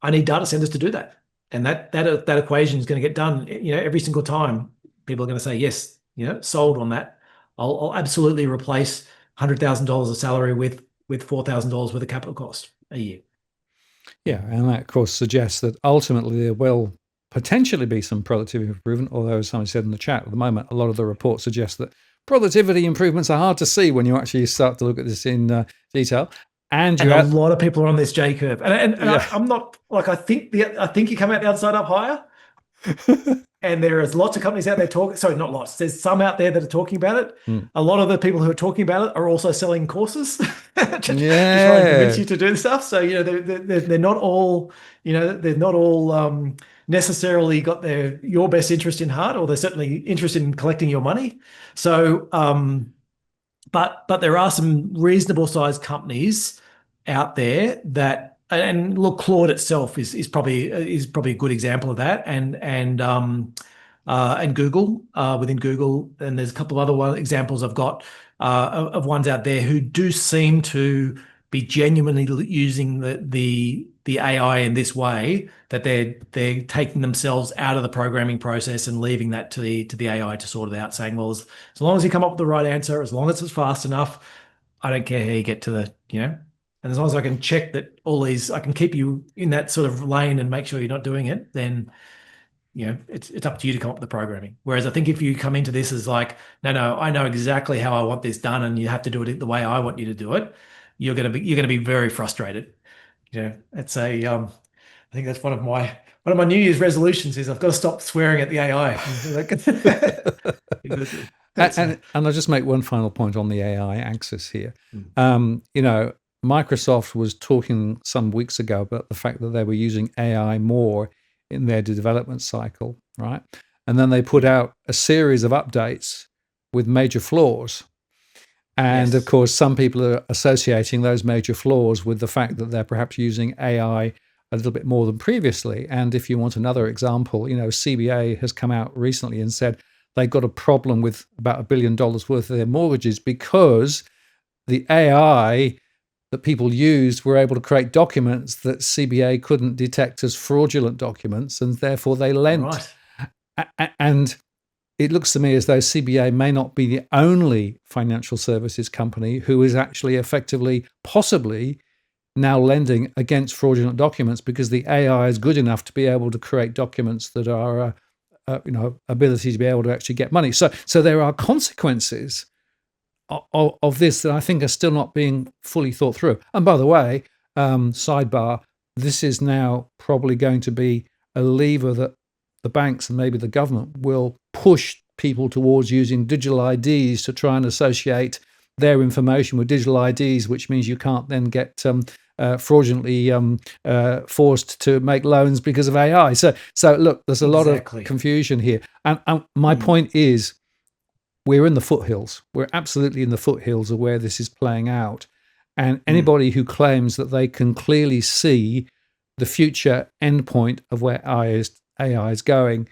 I need data centers to do that, and that equation is going to get done. Every single time, people are going to say yes, sold on that. I'll absolutely replace $100,000 of salary with $4,000 worth of capital cost a year. Yeah, and that of course suggests that ultimately there will potentially be some productivity improvement, although as somebody said in the chat at the moment, a lot of the reports suggest that productivity improvements are hard to see when you actually start to look at this in detail. And a lot of people are on this J curve, and I'm not like I think you come out the other side up higher. and there is lots of companies out there talking. Sorry, not lots. There's some out there that are talking about it. Mm. A lot of the people who are talking about it are also selling courses to try and convince Yeah. you to do stuff. So they're not all they're not all necessarily got your best interest in heart, or they're certainly interested in collecting your money. So but there are some reasonable sized companies out there that, and look, Claude itself is probably a good example of that, and Google, within Google, and there's a couple of other examples I've got of ones out there who do seem to be genuinely using the AI in this way, that they're taking themselves out of the programming process and leaving that to the AI to sort it out, saying, well, as long as you come up with the right answer, as long as it's fast enough, I don't care how you get to and as long as I can check that I can keep you in that sort of lane and make sure you're not doing it, then it's up to you to come up with the programming. Whereas I think if you come into this as like, no, I know exactly how I want this done, and you have to do it the way I want you to do it, you're gonna be very frustrated. It's I think that's one of my New Year's resolutions is I've got to stop swearing at the AI. And I'll just make one final point on the AI axis here. Mm. Microsoft was talking some weeks ago about the fact that they were using AI more in their development cycle, right? And then they put out a series of updates with major flaws. And of Yes. course, some people are associating those major flaws with the fact that they're perhaps using AI a little bit more than previously. And if you want another example, CBA has come out recently and said they got a problem with about $1 billion worth of their mortgages because the AI that people used were able to create documents that CBA couldn't detect as fraudulent documents, and therefore they lent. Right. And it looks to me as though CBA may not be the only financial services company who is actually effectively, possibly, now lending against fraudulent documents, because the AI is good enough to be able to create documents that are, ability to be able to actually get money. So there are consequences of this that I think are still not being fully thought through. And by the way, sidebar, this is now probably going to be a lever that the banks and maybe the government will push people towards using digital IDs to try and associate their information with digital IDs, which means you can't then get fraudulently forced to make loans because of AI. So look, there's a lot of confusion here. And my point is, we're in the foothills. We're absolutely in the foothills of where this is playing out. And anybody who claims that they can clearly see the future endpoint of where AI is going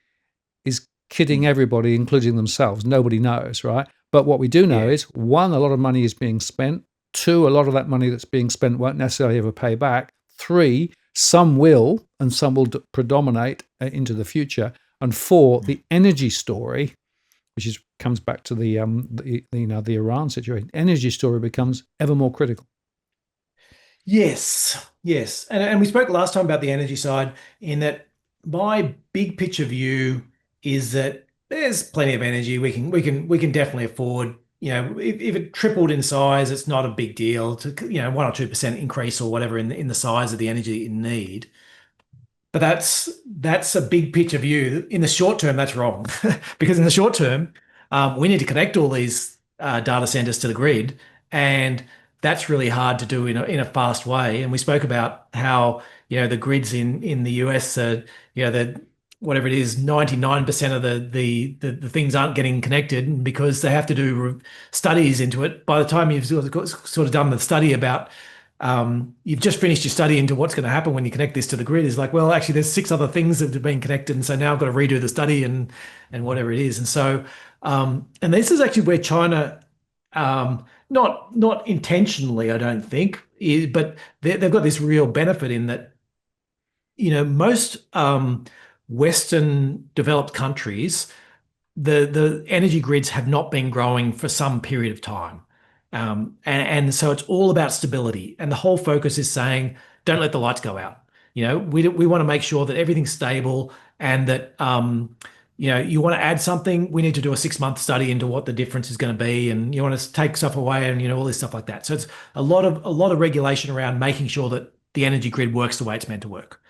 is kidding everybody, including themselves. Nobody knows, right? But what we do know is, one, a lot of money is being spent. Two, a lot of that money that's being spent won't necessarily ever pay back. Three, some will, and some will predominate into the future. And four, the energy story, which comes back to the Iran situation. Energy story becomes ever more critical. Yes, yes, and we spoke last time about the energy side. In that, my big picture view is that there's plenty of energy we can definitely afford. If it tripled in size, it's not a big deal to 1 or 2% increase or whatever in the size of the energy you need. But that's a big picture view. In the short term, that's wrong, because in the short term, we need to connect all these data centers to the grid, and that's really hard to do in a fast way. And we spoke about how the grids in the US are the whatever it is, 99% of the things aren't getting connected because they have to do studies into it. By the time you've sort of done the study about you've just finished your study into what's going to happen when you connect this to the grid, is like, well, actually, there's 6 other things that have been connected, and so now I've got to redo the study and whatever it is. And so, and this is actually where China, not intentionally, I don't think, but they've got this real benefit in that, most Western developed countries, the energy grids have not been growing for some period of time. And so it's all about stability. And the whole focus is saying, don't let the lights go out. We want to make sure that everything's stable, and that, you want to add something, we need to do a 6-month study into what the difference is going to be. And you want to take stuff away and, all this stuff like that. So it's a lot of regulation around making sure that the energy grid works the way it's meant to work.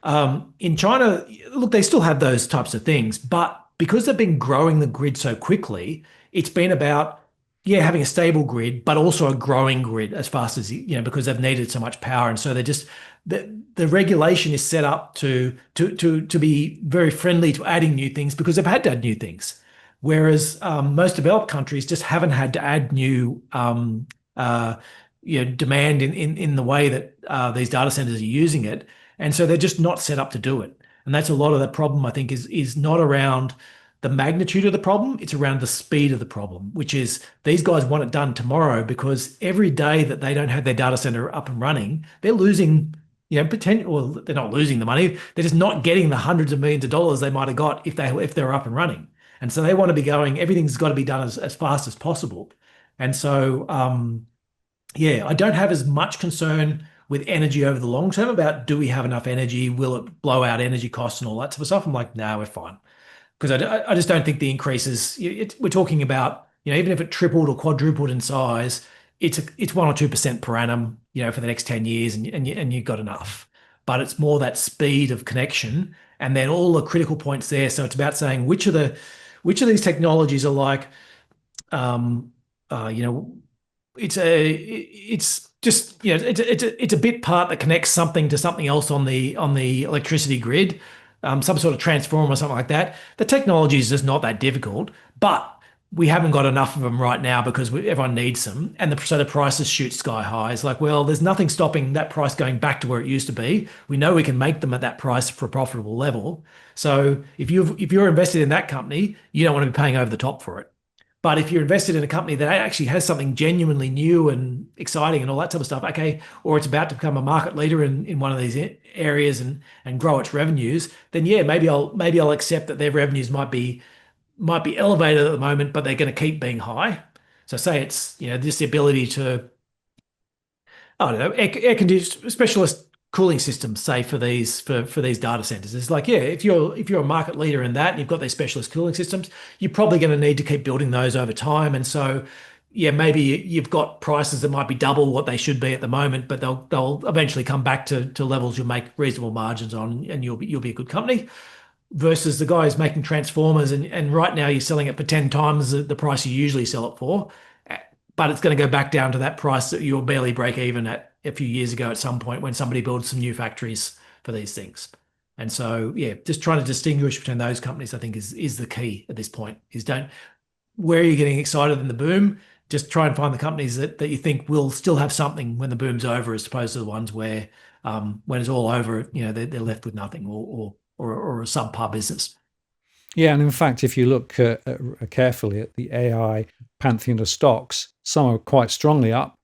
In China, look, they still have those types of things, but because they've been growing the grid so quickly, it's been about, yeah, having a stable grid, but also a growing grid as fast as, because they've needed so much power. And so they're just, the regulation is set up to be very friendly to adding new things because they've had to add new things. Whereas most developed countries just haven't had to add new demand in the way that these data centers are using it. And so they're just not set up to do it. And that's a lot of the problem, I think, is not around the magnitude of the problem, it's around the speed of the problem, which is these guys want it done tomorrow because every day that they don't have their data center up and running, they're losing, potential. Well, they're not losing the money, they're just not getting the hundreds of millions of dollars they might have got if they're up and running. And so they want to be going, everything's got to be done as fast as possible. And so yeah, I don't have as much concern with energy over the long term about do we have enough energy? Will it blow out energy costs and all that sort of stuff? I'm like, no, we're fine. Because I just don't think the increases, we're talking about, even if it tripled or quadrupled in size, it's 1 or 2% per annum, for the next 10 years and you've got enough. But it's more that speed of connection and then all the critical points there. So it's about saying which of these technologies are like, um, you know, it's just it's a bit part that connects something to something else on the electricity grid, some sort of transformer or something like that. The technology is just not that difficult, but we haven't got enough of them right now because everyone needs them, and so the prices shoot sky high. It's like, well, there's nothing stopping that price going back to where it used to be. We know we can make them at that price for a profitable level. So if you're invested in that company, you don't want to be paying over the top for it. But if you're invested in a company that actually has something genuinely new and exciting and all that type of stuff, okay, or it's about to become a market leader in one of these areas and grow its revenues, then yeah, maybe I'll accept that their revenues might be elevated at the moment, but they're going to keep being high. So say it's just the ability to, I don't know, air conditioning specialist cooling systems, say for these data centers. It's like, yeah, if you're a market leader in that and you've got these specialist cooling systems, you're probably going to need to keep building those over time. And so, yeah, maybe you've got prices that might be double what they should be at the moment, but they'll eventually come back to levels you'll make reasonable margins on, and you'll be a good company. Versus the guy who's making transformers, and right now you're selling it for 10 times the price you usually sell it for, but it's going to go back down to that price that you'll barely break even at a few years ago at some point when somebody builds some new factories for these things. And so, yeah, just trying to distinguish between those companies, I think is the key at this point. Is don't where are you getting excited in the boom? Just try and find the companies that you think will still have something when the boom's over, as opposed to the ones where when it's all over, they're left with nothing or a subpar business. Yeah, and in fact, if you look carefully at the AI pantheon of stocks, some are quite strongly up,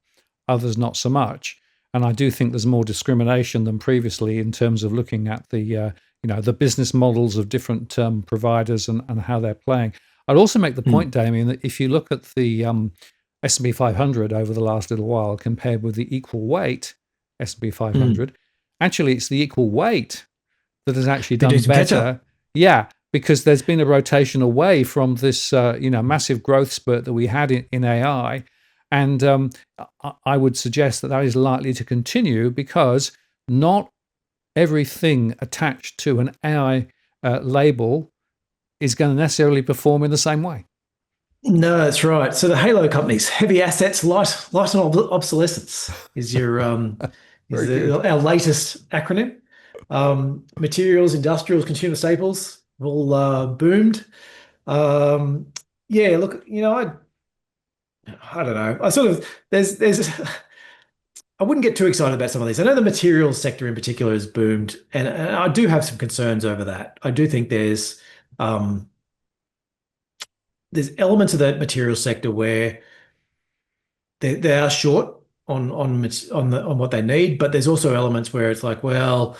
others not so much. And I do think there's more discrimination than previously in terms of looking at the business models of different providers and how they're playing. I'd also make the point, Damien, that if you look at the S&P 500 over the last little while compared with the equal weight S&P 500, actually it's the equal weight that has actually done better. Yeah, because there's been a rotation away from this massive growth spurt that we had in AI. And I would suggest that is likely to continue because not everything attached to an AI label is going to necessarily perform in the same way. No, that's right. So the Halo companies, heavy assets, light on obsolescence is our latest acronym. Materials, industrials, consumer staples all boomed. Yeah, look, I don't know. I sort of there's I wouldn't get too excited about some of these. I know the materials sector in particular has boomed, and I do have some concerns over that. I do think there's elements of that materials sector where they are short on what they need, but there's also elements where it's like, well,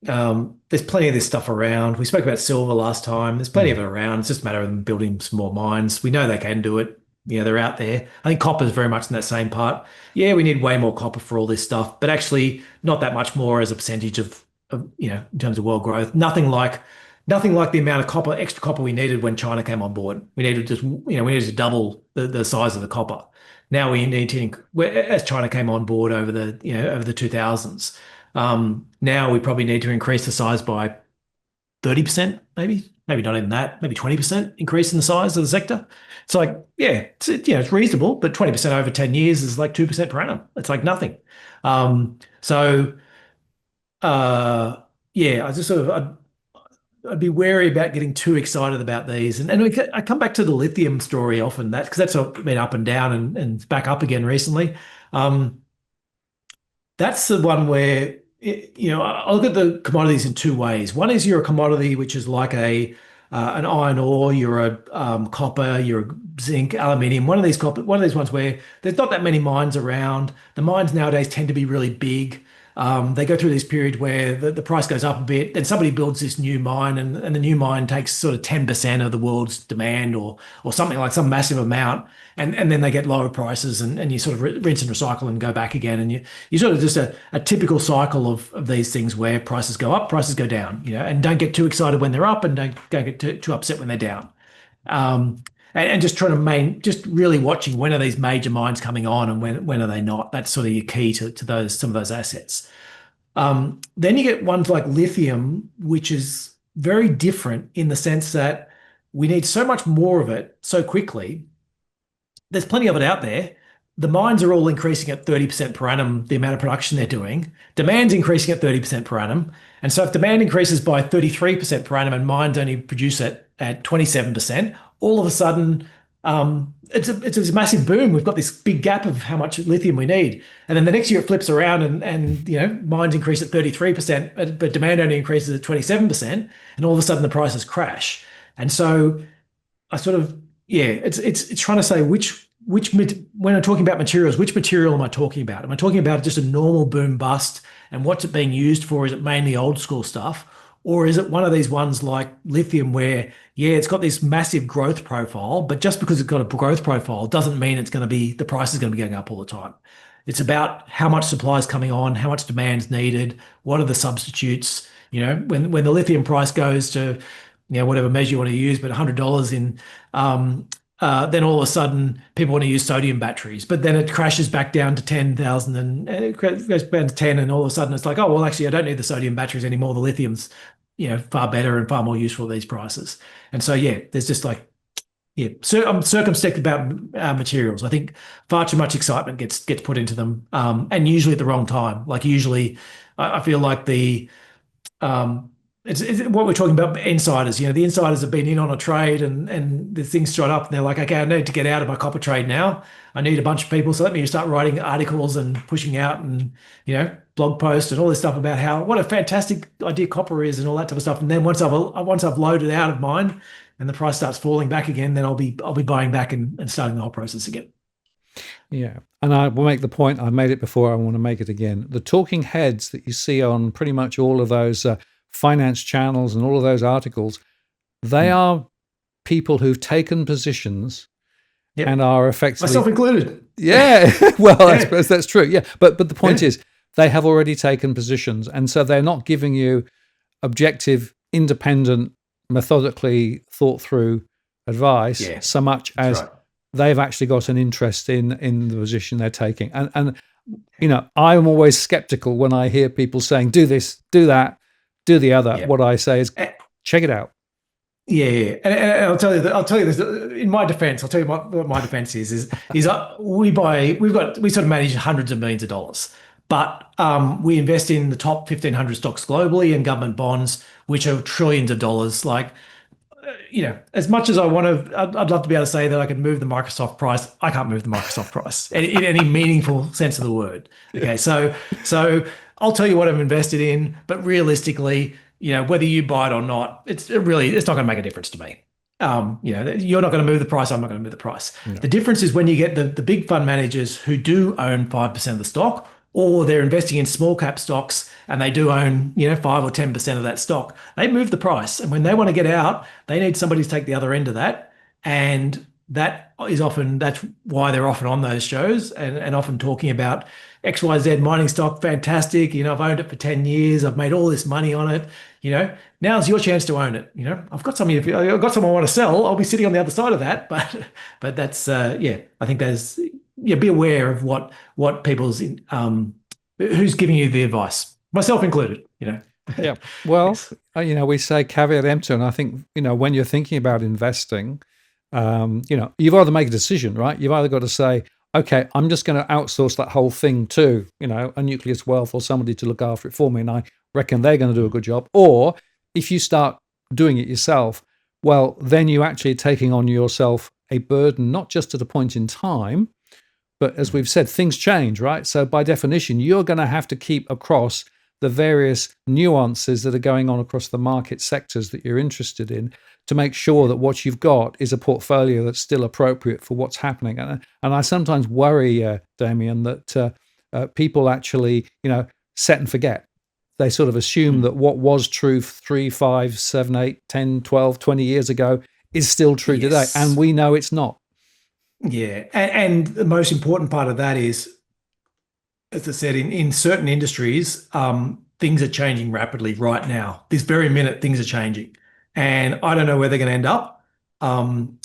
there's plenty of this stuff around. We spoke about silver last time. There's plenty of it around. It's just a matter of them building some more mines. We know they can do it. They're out there. I think copper is very much in that same part. Yeah, we need way more copper for all this stuff, but actually not that much more as a percentage of in terms of world growth. Nothing like the amount of extra copper we needed when China came on board. We needed to double the size of the copper. Now we need to, as China came on board over the 2000s. Now we probably need to increase the size by 30%, maybe not even that, maybe 20% increase in the size of the sector. It's like, yeah, it's reasonable, but 20% over 10 years is like 2% per annum. It's like nothing. So uh, yeah, I just sort of I'd be wary about getting too excited about these. I come back to the lithium story often, that because that's been up and down and back up again recently. Um, that's the one where I look at the commodities in two ways. One is you're a commodity which is like a an iron ore, you're a copper, you're a zinc, aluminium. One of these ones where there's not that many mines around. The mines nowadays tend to be really big. They go through this period where the price goes up a bit, then somebody builds this new mine, and the new mine takes sort of 10% of the world's demand or something like some massive amount, and then they get lower prices, and you sort of rinse and recycle and go back again, and you sort of just a typical cycle of these things where prices go up, prices go down, and don't get too excited when they're up, and don't get too upset when they're down. And just trying to just really watching when are these major mines coming on and when are they not. That's sort of your key to some of those assets. Then you get ones like lithium, which is very different in the sense that we need so much more of it so quickly. There's plenty of it out there. The mines are all increasing at 30% per annum, the amount of production they're doing. Demand's increasing at 30% per annum. And so if demand increases by 33% per annum and mines only produce it at 27%, all of a sudden it's a massive boom. We've got this big gap of how much lithium we need. And then the next year it flips around and mines increase at 33%, but demand only increases at 27%. And all of a sudden the prices crash. And so I sort of, yeah, it's trying to say when I'm talking about materials, which material am I talking about? Am I talking about just a normal boom bust and what's it being used for? Is it mainly old school stuff? Or is it one of these ones like lithium where, yeah, it's got this massive growth profile, but just because it's got a growth profile doesn't mean the price is going to be going up all the time. It's about how much supply is coming on, how much demand is needed, what are the substitutes. When the lithium price goes to, whatever measure you want to use, but $100 in, then all of a sudden people want to use sodium batteries, but then it crashes back down to 10,000 and it goes down to 10, and all of a sudden it's like, oh, well, actually, I don't need the sodium batteries anymore. The lithium's, far better and far more useful at these prices. And so, yeah, there's just like, yeah, so I'm circumspect about materials. I think far too much excitement gets put into them, and usually at the wrong time. Like usually, I feel like it's what we're talking about, insiders. The insiders have been in on a trade and the thing's shot up and they're like, okay, I need to get out of my copper trade now. I need a bunch of people. So let me start writing articles and pushing out and, blog posts and all this stuff about what a fantastic idea copper is and all that type of stuff. And then once I've loaded out of mine and the price starts falling back again, then I'll be buying back and starting the whole process again. Yeah. And I will make the point, I made it before, I want to make it again. The talking heads that you see on pretty much all of those finance channels and all of those articles, they are people who've taken positions and are effectively... Myself included. Yeah. Well, I suppose that's true. Yeah. But the point is, they have already taken positions. And so they're not giving you objective, independent, methodically thought through advice so much as they've actually got an interest in the position they're taking. And I'm always skeptical when I hear people saying, do this, do that, do the other. What I say is, check it out. Yeah. And I'll tell you this in my defense. I'll tell you what my defense is we sort of manage hundreds of millions of dollars, but we invest in the top 1,500 stocks globally and government bonds, which are trillions of dollars. Like, as much as I'd love to be able to say that I can move the Microsoft price. I can't move the Microsoft price in any meaningful sense of the word. Okay. So I'll tell you what I'm invested in, but realistically, whether you buy it or not, it's not going to make a difference to me. You're not going to move the price. I'm not going to move the price. No. The difference is when you get the big fund managers who do own 5% of the stock, or they're investing in small cap stocks and they do own, 5 or 10% of that stock. They move the price. And when they want to get out, they need somebody to take the other end of that. And that's why they're often on those shows and often talking about XYZ mining stock, fantastic. I've owned it for 10 years. I've made all this money on it. Now's your chance to own it. I've got something I want to sell. I'll be sitting on the other side of that. But that's, I think there's, be aware of what people's, who's giving you the advice. myself included. Yeah. Well, Yes. we say caveat emptor, and I think when you're thinking about investing, you've either make a decision, right? You've either got to say, okay, I'm just going to outsource that whole thing to a Nucleus Wealth or somebody to look after it for me, and I reckon they're going to do a good job. Or if you start doing it yourself, well, then you're actually taking on yourself a burden, not just at a point in time, but as we've said, things change, right? So by definition, you're going to have to keep across the various nuances that are going on across the market sectors that you're interested in to make sure that what you've got is a portfolio that's still appropriate for what's happening. And I sometimes worry, Damien, that people actually, set and forget. They sort of assume that what was true 3, 5, 7, 8, 10, 12, 20 years ago is still true today. And Yes. we know it's not. Yeah. And the most important part of that is, as I said, in certain industries, things are changing rapidly right now. This very minute, things are changing. And I don't know where they're going to end up. Um,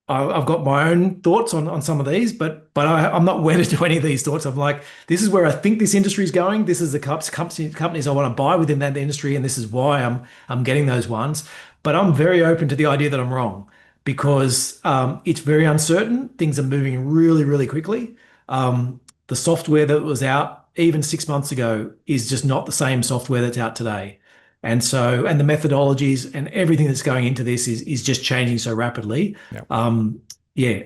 I've got my own thoughts on some of these, but I'm not wedded to any of these thoughts. I'm like, this is where I think this industry is going. This is the companies I want to buy within that industry, and this is why I'm getting those ones. But I'm very open to the idea that I'm wrong because it's very uncertain. Things are moving really, really quickly. The software that was out even 6 months ago is just not the same software that's out today. And the methodologies and everything that's going into this is just changing so rapidly. Yeah. Yeah,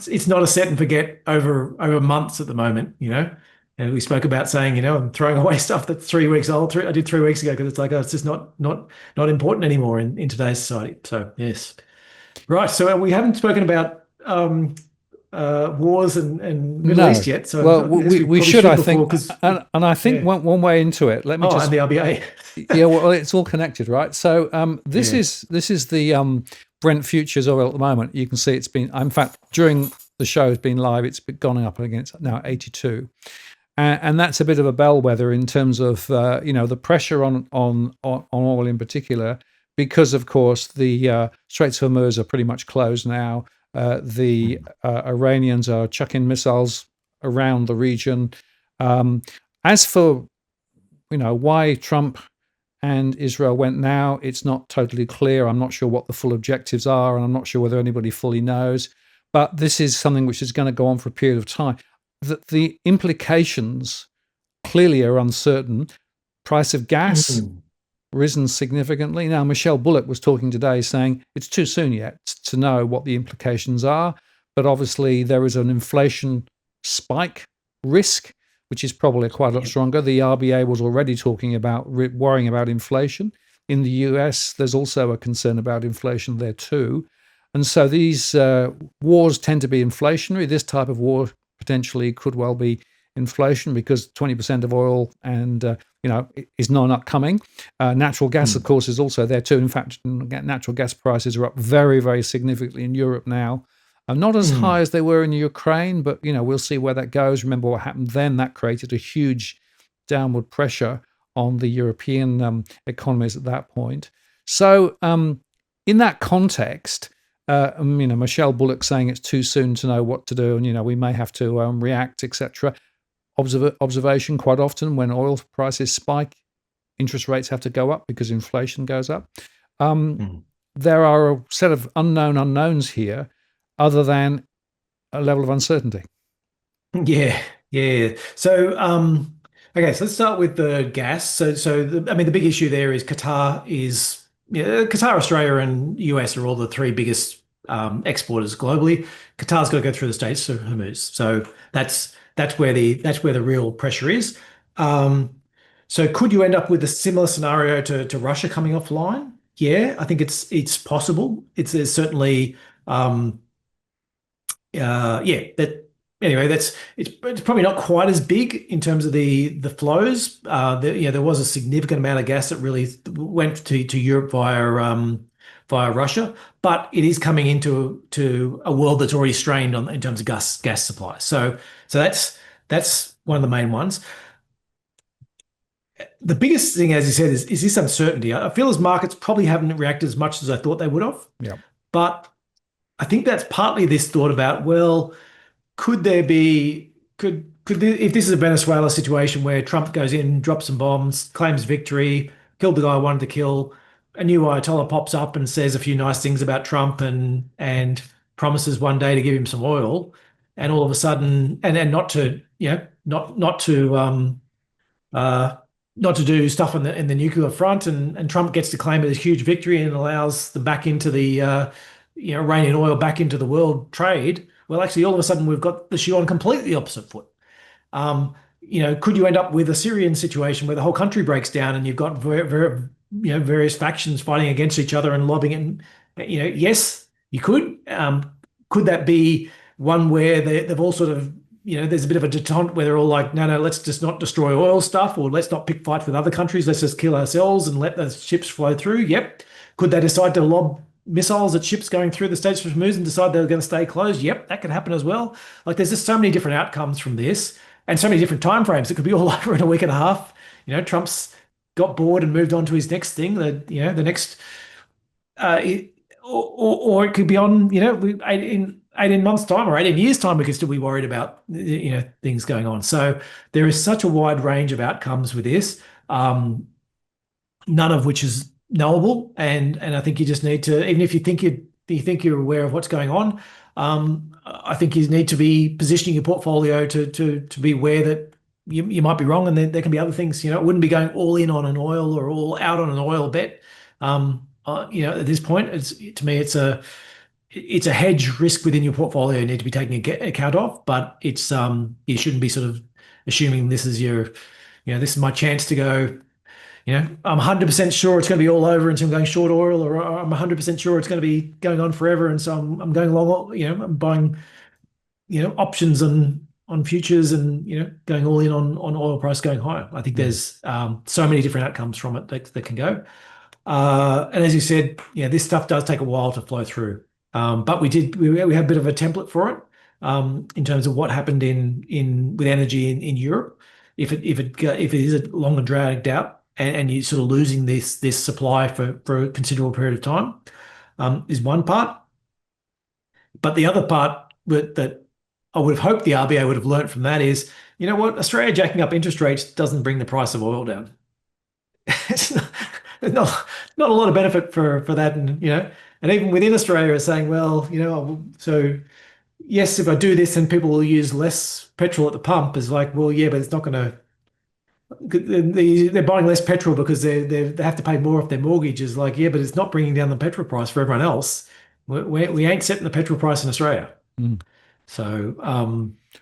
it's not a set and forget over months at the moment, And we spoke about saying, I'm throwing away stuff that's 3 weeks old. I did 3 weeks ago because it's like, oh, it's just not important anymore in today's society. So yes, right. So we haven't spoken about wars and Middle No. East yet. So Well, I guess we we probably should, should I before think, because and I think yeah. one way into it. Let me Oh, and just, the RBA. yeah. Well, it's all connected, right? So this Yeah. is the Brent futures oil at the moment. You can see it's been, in fact, during the show has been live. It's been gone up again. It's now 82, and that's a bit of a bellwether in terms of the pressure on oil in particular, because of course the Straits of Hormuz are pretty much closed now. The Iranians are chucking missiles around the region. As for why Trump and Israel went now, it's not totally clear. I'm not sure what the full objectives are, and I'm not sure whether anybody fully knows. But this is something which is going to go on for a period of time. The implications clearly are uncertain. Price of gas Mm. risen significantly. Now, Michelle Bullock was talking today saying it's too soon yet to know what the implications are, but obviously there is an inflation spike risk, which is probably quite a lot Yep. stronger. The RBA was already talking about worrying about inflation. In the US, there's also a concern about inflation there too. And so these wars tend to be inflationary. This type of war potentially could well be inflation because 20% of oil and is not coming. Natural gas, of Mm. course, is also there too. In fact, natural gas prices are up very, very significantly in Europe now. Not as high Mm. as they were in Ukraine, but we'll see where that goes. Remember what happened then? That created a huge downward pressure on the European economies at that point. So, in that context, Michelle Bullock saying it's too soon to know what to do, and we may have to react, etc. Observation: quite often, when oil prices spike, interest rates have to go up because inflation goes up. Mm. There are a set of unknown unknowns here, other than a level of uncertainty. Yeah, yeah. So, okay, so let's start with the gas. I mean, the big issue there is Qatar, Australia, and US are all the three biggest exporters globally. Qatar's got to go through the Straits of Hormuz, so that's where the real pressure is. Um, so, could you end up with a similar scenario to Russia coming offline? Yeah, I think it's possible. There's certainly. Yeah, that anyway, it's probably not quite as big in terms of the flows. There was a significant amount of gas that really went to Europe via Russia, but it is coming into a world that's already strained in terms of gas supply. So that's one of the main ones. The biggest thing, as you said, is this uncertainty. I feel as markets probably haven't reacted as much as I thought they would have, Yeah. but I think that's partly this thought about, well, could there be could if this is a Venezuela situation where Trump goes in, drops some bombs, claims victory, killed the guy I wanted to kill, a new Ayatollah pops up and says a few nice things about Trump and promises one day to give him some oil, and all of a sudden, and not to, not to uh, not to do stuff in the nuclear front, and Trump gets to claim it as a huge victory and allows them back into the Iranian oil back into the world trade. Well, actually, all of a sudden we've got the shoe on completely opposite foot. Could you end up with a Syrian situation where the whole country breaks down and you've got various factions fighting against each other and lobbying? And yes, you could. Could that be one where they've all sort of there's a bit of a detente where they're all like, no, let's just not destroy oil stuff, or let's not pick fights with other countries. Let's just kill ourselves and let the ships flow through. Yep. Could they decide to lob missiles at ships going through the Straits of Hormuz and decide they're going to stay closed? Yep, that could happen as well. Like, there's just so many different outcomes from this, and so many different timeframes. It could be all over in a week and a half. Trump's got bored and moved on to his next thing. The next, or it could be on. In 18 months' time or 18 years' time, we could still be worried about things going on. So there is such a wide range of outcomes with this, none of which is knowable. And I think you just need to, even if you think you're aware of what's going on, I think you need to be positioning your portfolio to be aware that you might be wrong, and there can be other things. It wouldn't be going all in on an oil or all out on an oil bet. At this point, to me, it's a hedge risk within your portfolio you need to be taking account of, but it's you shouldn't be sort of assuming this is this is my chance to go. I'm 100% sure it's going to be all over, and so I'm going short oil, or I'm 100% sure it's going to be going on forever, and so I'm going long. I'm buying options on futures, and going all in on oil price going higher. I think there's so many different outcomes from it that can go. And as you said, this stuff does take a while to flow through. But we have a bit of a template for it in terms of what happened with energy in Europe. If it is a long and dragged out, and you're sort of losing this supply for a considerable period of time, is one part. But the other part that I would have hoped the RBA would have learnt from that is, what, Australia jacking up interest rates doesn't bring the price of oil down. It's not a lot of benefit for that, and even within Australia are saying, well, so yes, if I do this, then people will use less petrol at the pump. Is like, well, yeah, but it's not going to. They're buying less petrol because they have to pay more off their mortgage. Is like, yeah, but it's not bringing down the petrol price for everyone else. We ain't setting the petrol price in Australia. Mm. So,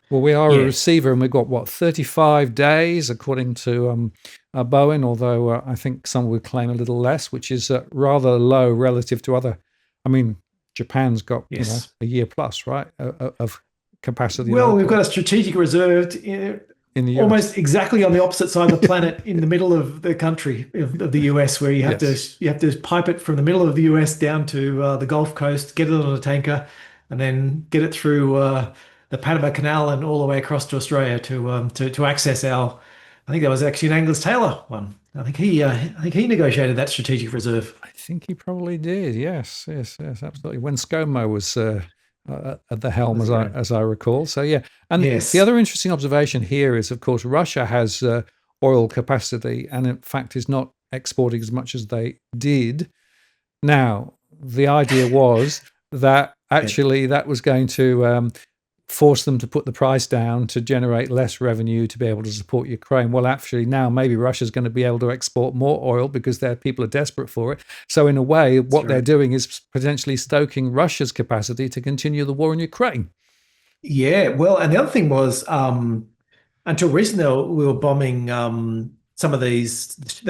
well, we are a receiver, and we've got 35 days according to Bowen. Although I think some would claim a little less, which is rather low relative to other. I mean, Japan's got a year plus, right, of capacity. Well, we've got a strategic reserve in the US. Almost exactly on the opposite side of the planet, in the middle of the country of the US, where you have to pipe it from the middle of the US down to the Gulf Coast, get it on a tanker, and then get it through the Panama Canal and all the way across to Australia to access our. I think that was actually an Angus Taylor one. I think he negotiated that strategic reserve. I think he probably did. Yes, absolutely. When ScoMo was at the helm, as I recall. So yeah, and the other interesting observation here is, of course, Russia has oil capacity, and in fact is not exporting as much as they did. Now, the idea was that actually that was going to force them to put the price down to generate less revenue to be able to support Ukraine. Well, actually now maybe Russia's going to be able to export more oil because their people are desperate for it. So in a way, what they're doing is potentially stoking Russia's capacity to continue the war in Ukraine. Yeah, well, and the other thing was, until recently, we were bombing some of the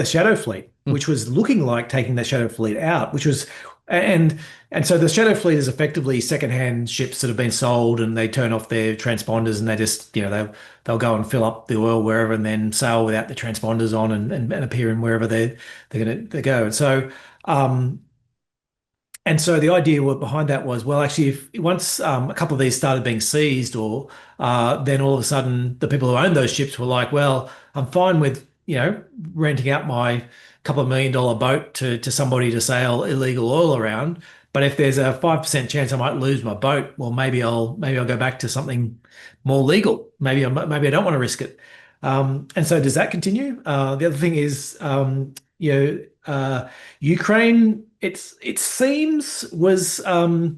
Shadow Fleet, which was looking like taking the Shadow Fleet out, which was. And so the Shadow Fleet is effectively secondhand ships that have been sold, and they turn off their transponders, and they just they'll go and fill up the oil wherever, and then sail without the transponders on and appear in wherever they're going to go. And so the idea behind that was, well, actually, if once a couple of these started being seized, or then all of a sudden the people who own those ships were like, well, I'm fine with renting out my couple of $1 million boat to somebody to sail illegal oil around, But if there's a 5% chance I might lose my boat, well, maybe I'll go back to something more legal. Maybe I don't want to risk it. And so does that continue? The other thing is, Ukraine. It seems was in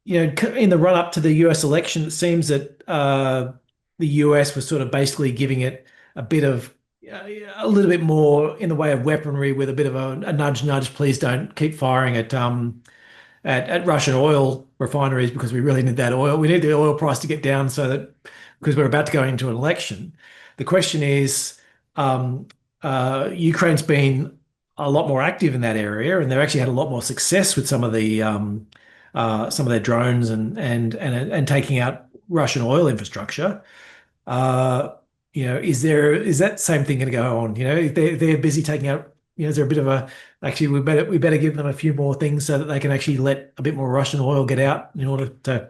the run up to the US election, it seems that the US was sort of basically giving it a bit of a little bit more in the way of weaponry with a bit of a nudge, nudge. Please don't keep firing at Russian oil refineries because we really need that oil. We need the oil price to get down so that because we're about to go into an election. The question is, Ukraine's been a lot more active in that area, and they've actually had a lot more success with some of their drones and taking out Russian oil infrastructure. Uh, is that same thing going to go on? They're busy taking out. Is there a bit of a actually we better give them a few more things so that they can actually let a bit more Russian oil get out in order to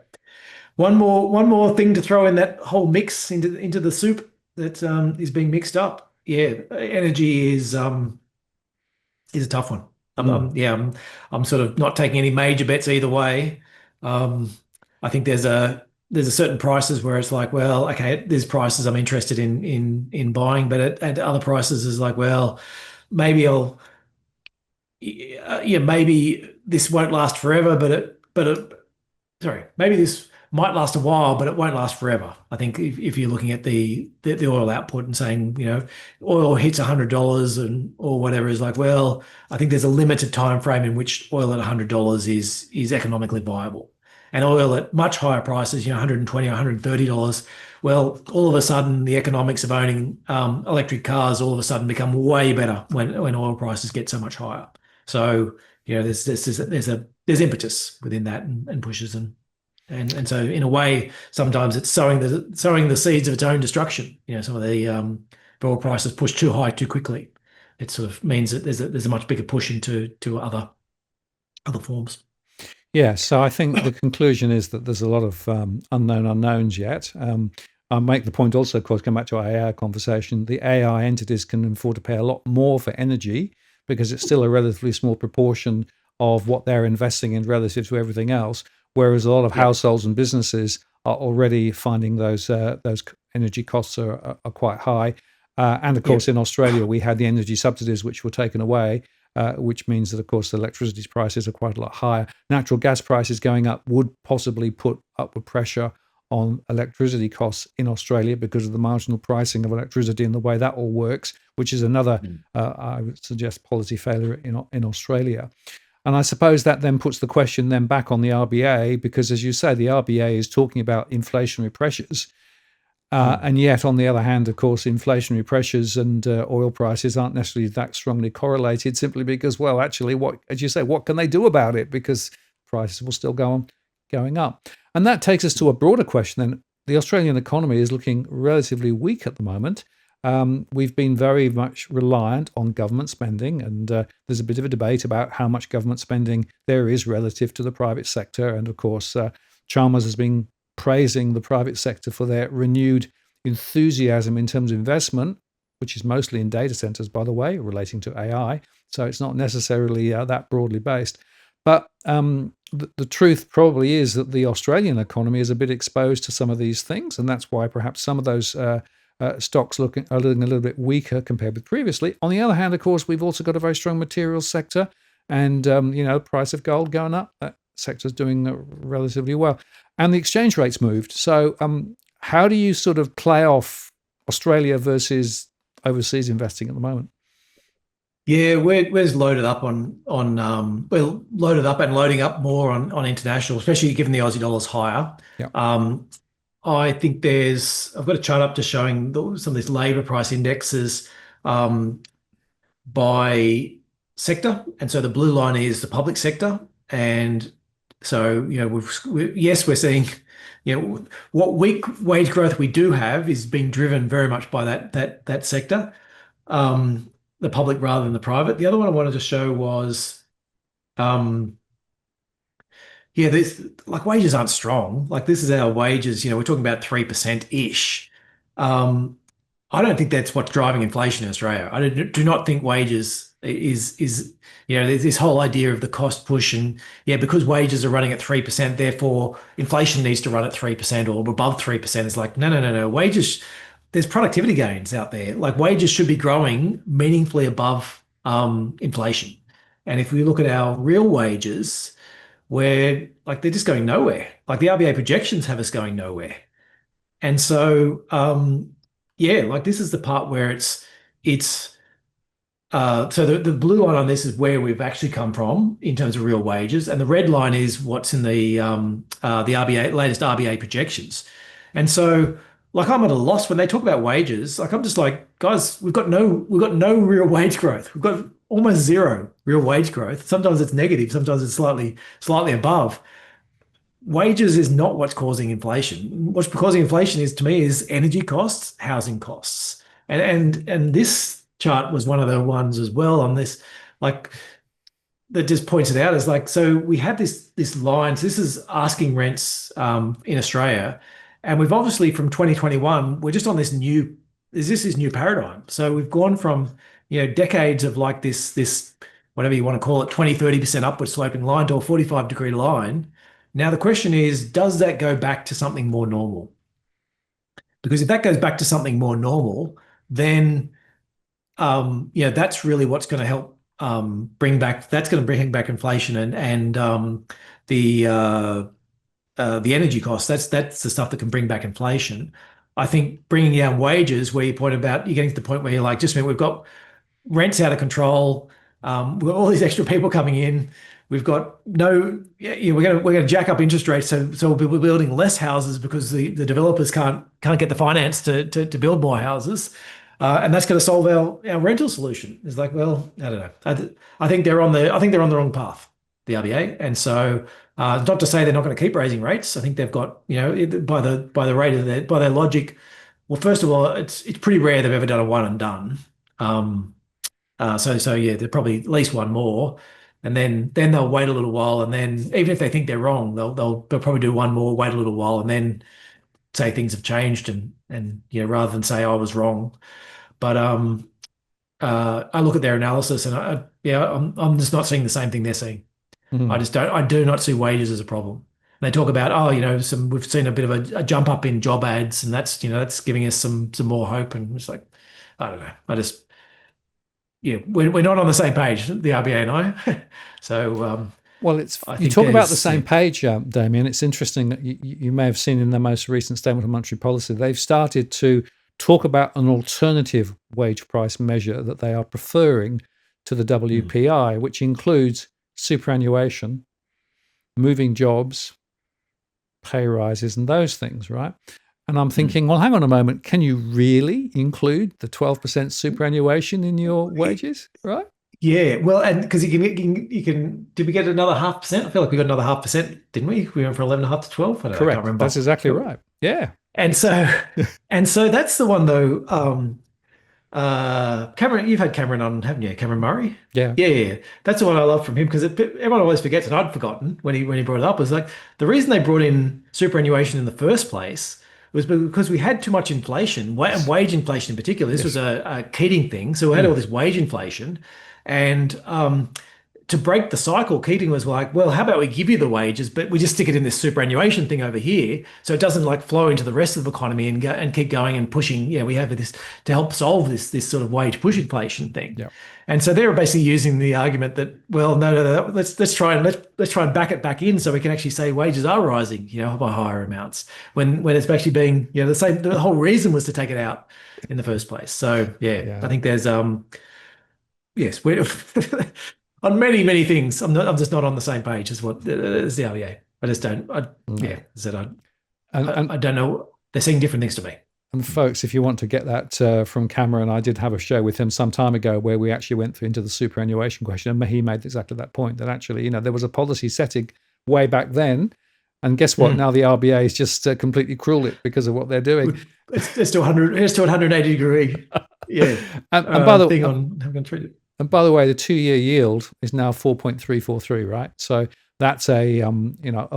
one more thing to throw in that whole mix into the soup that is being mixed up. Yeah, energy is a tough one. I'm sort of not taking any major bets either way. Um, I think there's a certain prices where it's like, well, okay, there's prices I'm interested in buying, but at other prices is like, well, maybe I'll yeah, maybe this won't last forever, sorry, maybe this might last a while, but it won't last forever. I think if you're looking at the oil output and saying, oil hits $100 and or whatever is like, well, I think there's a limited time frame in which oil at $100 is economically viable. And oil at much higher prices, 120 or $130, well, all of a sudden the economics of owning electric cars all of a sudden become way better when oil prices get so much higher. So, there's impetus within that and pushes and so in a way, sometimes it's sowing the seeds of its own destruction. Some of the oil prices push too high too quickly. It sort of means that there's a much bigger push into other forms. Yeah, so I think the conclusion is that there's a lot of unknown unknowns yet. I make the point also, of course, going back to our AI conversation, the AI entities can afford to pay a lot more for energy because it's still a relatively small proportion of what they're investing in relative to everything else. Whereas a lot of households and businesses are already finding those energy costs are quite high. And of course, in Australia, we had the energy subsidies which were taken away, which means that, of course, the electricity prices are quite a lot higher. Natural gas prices going up would possibly put upward pressure on electricity costs in Australia because of the marginal pricing of electricity and the way that all works, which is another, I would suggest, policy failure in Australia. And I suppose that then puts the question then back on the RBA, because as you say, the RBA is talking about inflationary pressures. And yet, on the other hand, of course, inflationary pressures and oil prices aren't necessarily that strongly correlated simply because, well, actually, as you say, what can they do about it? Because prices will still go on going up. And that takes us to a broader question then. The Australian economy is looking relatively weak at the moment. We've been very much reliant on government spending, and there's a bit of a debate about how much government spending there is relative to the private sector. And of course, Chalmers has been praising the private sector for their renewed enthusiasm in terms of investment, which is mostly in data centers, by the way, relating to AI. So it's not necessarily that broadly based. But the truth probably is that the Australian economy is a bit exposed to some of these things, and that's why perhaps some of those stocks are looking a little bit weaker compared with previously. On the other hand, of course, we've also got a very strong materials sector, and price of gold going up. That sector's doing relatively well, and the exchange rates moved. So, how do you sort of play off Australia versus overseas investing at the moment? Yeah, we're loaded up we're loaded up and loading up more on international, especially given the Aussie dollar's higher. Yeah. I think I've got a chart up just showing some of these labor price indexes by sector. And so the blue line is the public sector. And so, we're seeing, what weak wage growth we do have is being driven very much by that sector, the public rather than the private. The other one I wanted to show was, this like wages aren't strong. Like this is our wages, we're talking about 3%-ish. I don't think that's what's driving inflation in Australia. I do not think wages is there's this whole idea of the cost push, and because wages are running at 3%, therefore inflation needs to run at 3% or above 3%. It's like, no. Wages, there's productivity gains out there. Like wages should be growing meaningfully above inflation. And if we look at our real wages, where like they're just going nowhere. Like the RBA projections have us going nowhere. And so like this is the part where it's so the blue line on this is where we've actually come from in terms of real wages, and the red line is what's in the RBA latest RBA projections. And so like I'm at a loss when they talk about wages. Like I'm just like, guys, we've got no real wage growth. We've got almost zero real wage growth. Sometimes it's negative, sometimes it's slightly above. Wages is not what's causing inflation. What's causing inflation is, to me, is energy costs, housing costs. And this chart was one of the ones as well on this, like that just points it out as like, so we have this line. So this is asking rents in Australia. And we've obviously from 2021, we're just on this new paradigm. So we've gone from, decades of like this, whatever you want to call it, 20-30% upward sloping line to a 45-degree line. Now, the question is, does that go back to something more normal? Because if that goes back to something more normal, then, that's really what's going to help bring back inflation and the energy costs. That's the stuff that can bring back inflation. I think bringing down wages, where you're getting to the point where you're like, just we've got rents out of control. We've got all these extra people coming in. We've got we're going to jack up interest rates, so we'll be building less houses because the developers can't get the finance to build more houses, and that's going to solve our rental solution. It's like, well, I don't know. I think they're on the wrong path, the RBA, and so not to say they're not going to keep raising rates. I think they've got by their logic. Well, first of all, it's pretty rare they've ever done a one and done. So they're probably at least one more. And then they'll wait a little while, and then even if they think they're wrong, they'll probably do one more, wait a little while, and then say things have changed, and rather than say I was wrong. But I look at their analysis, and I'm just not seeing the same thing they're seeing. I do not see wages as a problem. And they talk about we've seen a bit of a jump up in job ads, and that's giving us some more hope. And it's like, I don't know. We're not on the same page, the RBA and I. So, well, you talk about the same page, Damien. It's interesting that you may have seen in their most recent statement of monetary policy, they've started to talk about an alternative wage price measure that they are preferring to the WPI, which includes superannuation, moving jobs, pay rises, and those things, right? And I'm thinking, well, hang on a moment. Can you really include the 12% superannuation in your wages, right? Yeah, well, and because you can. Did we get another 0.5%? I feel like we got another 0.5%, didn't we? We went from 11.5 to 12. Correct. I can't remember. That's exactly right. Yeah. And so that's the one though. Cameron, you've had Cameron on, haven't you? Cameron Murray. Yeah. Yeah. That's the one I love from him, because everyone always forgets, and I'd forgotten when he brought it up. Was like the reason they brought in superannuation in the first place was because we had too much inflation, and wage inflation in particular. This was a Keating thing. So we had all this wage inflation. And to break the cycle, Keating was like, well, how about we give you the wages, but we just stick it in this superannuation thing over here, so it doesn't like flow into the rest of the economy and keep going and pushing. We have this to help solve this sort of wage push inflation thing. Yeah. And so they were basically using the argument that, well, no, let's try and back it back in so we can actually say wages are rising, by higher amounts, when it's actually being, the whole reason was to take it out in the first place. So I think there's yes, we're on many things. I'm just not on the same page as the RBA. I just don't. I don't know. They're saying different things to me. And folks, if you want to get that from Cameron, I did have a show with him some time ago where we actually went into the superannuation question, and he made exactly that point, that actually, there was a policy setting way back then, and guess what? Now the RBA is just completely cruel it because of what they're doing. It's to 180 degree. Yeah. and by the thing on how we can treat it. And by the way, the 2-year yield is now 4.343, right? So that's a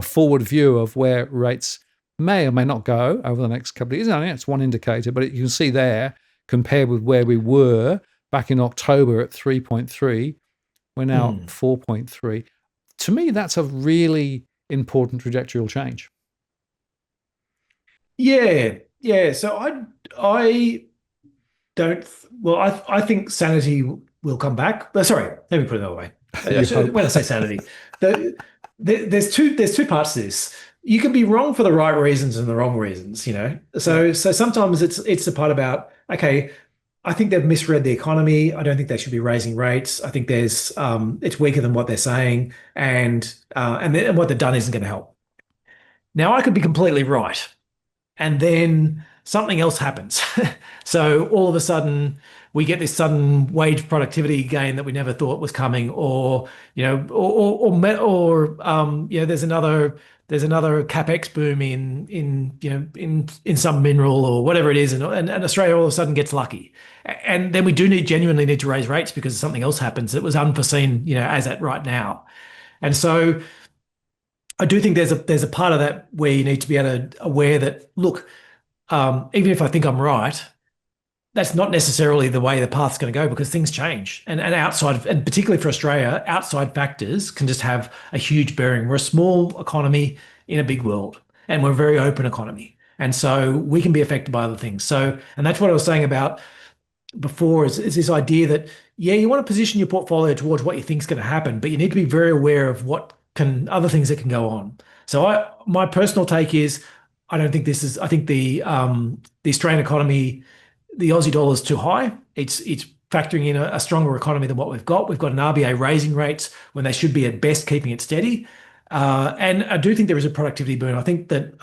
forward view of where rates may or may not go over the next couple of years. I think it's one indicator, but you can see there, compared with where we were back in October at 3.3. We're now Hmm. 4.3. To me, that's a really important trajectorial change. Yeah, yeah. So I don't. Well, I think sanity will come back. Sorry, let me put it another way. You hope. When I say sanity, the, there's two parts to this. You can be wrong for the right reasons and the wrong reasons. Yeah. So sometimes it's the part about, okay, I think they've misread the economy. I don't think they should be raising rates. I think there's it's weaker than what they're saying, and what they've done isn't going to help. Now I could be completely right, and then something else happens. So all of a sudden, we get this sudden wage productivity gain that we never thought was coming, or there's another capex boom in some mineral or whatever it is, and Australia all of a sudden gets lucky, and then we genuinely need to raise rates because something else happens that was unforeseen, as at right now, and so. I do think there's a part of that where you need to be able to aware that, look, even if I think I'm right, that's not necessarily the way the path's going to go because things change. And particularly for Australia, outside factors can just have a huge bearing. We're a small economy in a big world, and we're a very open economy. And so we can be affected by other things. And that's what I was saying about before is this idea that, yeah, you want to position your portfolio towards what you think is going to happen, but you need to be very aware of what can other things that can go on. So my personal take is I think the Australian economy, the Aussie dollar is too high. It's factoring in a stronger economy than what we've got. We've got an RBA raising rates when they should be at best keeping it steady. And I do think there is a productivity boom. I think that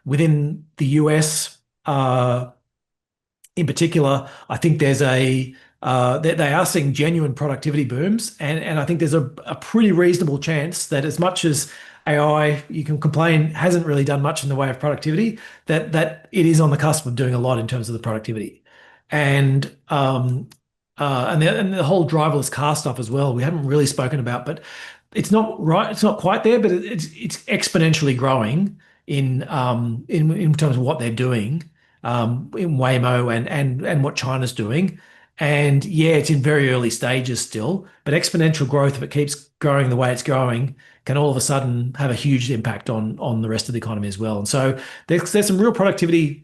within the US, in particular, I think they are seeing genuine productivity booms, and I think there's a pretty reasonable chance that as much as AI, you can complain, hasn't really done much in the way of productivity, that it is on the cusp of doing a lot in terms of the productivity, and the whole driverless car stuff as well. We haven't really spoken about, but it's not right. It's not quite there, but it's exponentially growing in terms of what they're doing in Waymo and what China's doing. And yeah, it's in very early stages still, but exponential growth, if it keeps growing the way it's growing, can all of a sudden have a huge impact on the rest of the economy as well. And so there's some real productivity,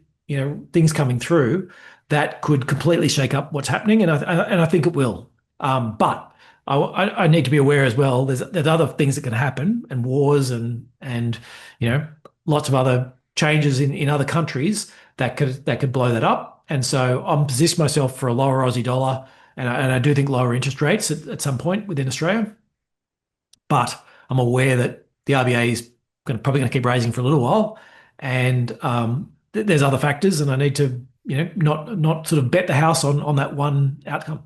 things coming through that could completely shake up what's happening, and I think it will. But I need to be aware as well. There's other things that can happen, and wars and lots of other changes in other countries that could blow that up. And so I'm positioning myself for a lower Aussie dollar, and I do think lower interest rates at some point within Australia. But I'm aware that the RBA is probably going to keep raising for a little while, and there's other factors, and I need to not sort of bet the house on that one outcome.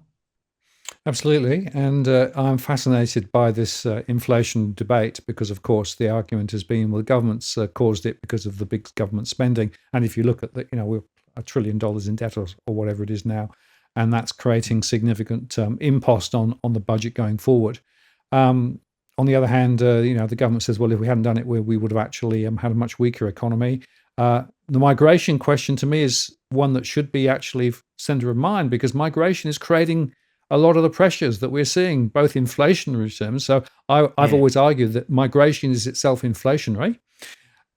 Absolutely. And I'm fascinated by this inflation debate because, of course, the argument has been, well, the government's caused it because of the big government spending. And if you look at we're $1 trillion in debt or whatever it is now, and that's creating significant impost on the budget going forward. On the other hand, the government says, well, if we hadn't done it, we would have actually had a much weaker economy. The migration question to me is one that should be actually center of mind, because migration is creating a lot of the pressures that we're seeing, both inflationary terms. So I've always argued that migration is itself inflationary,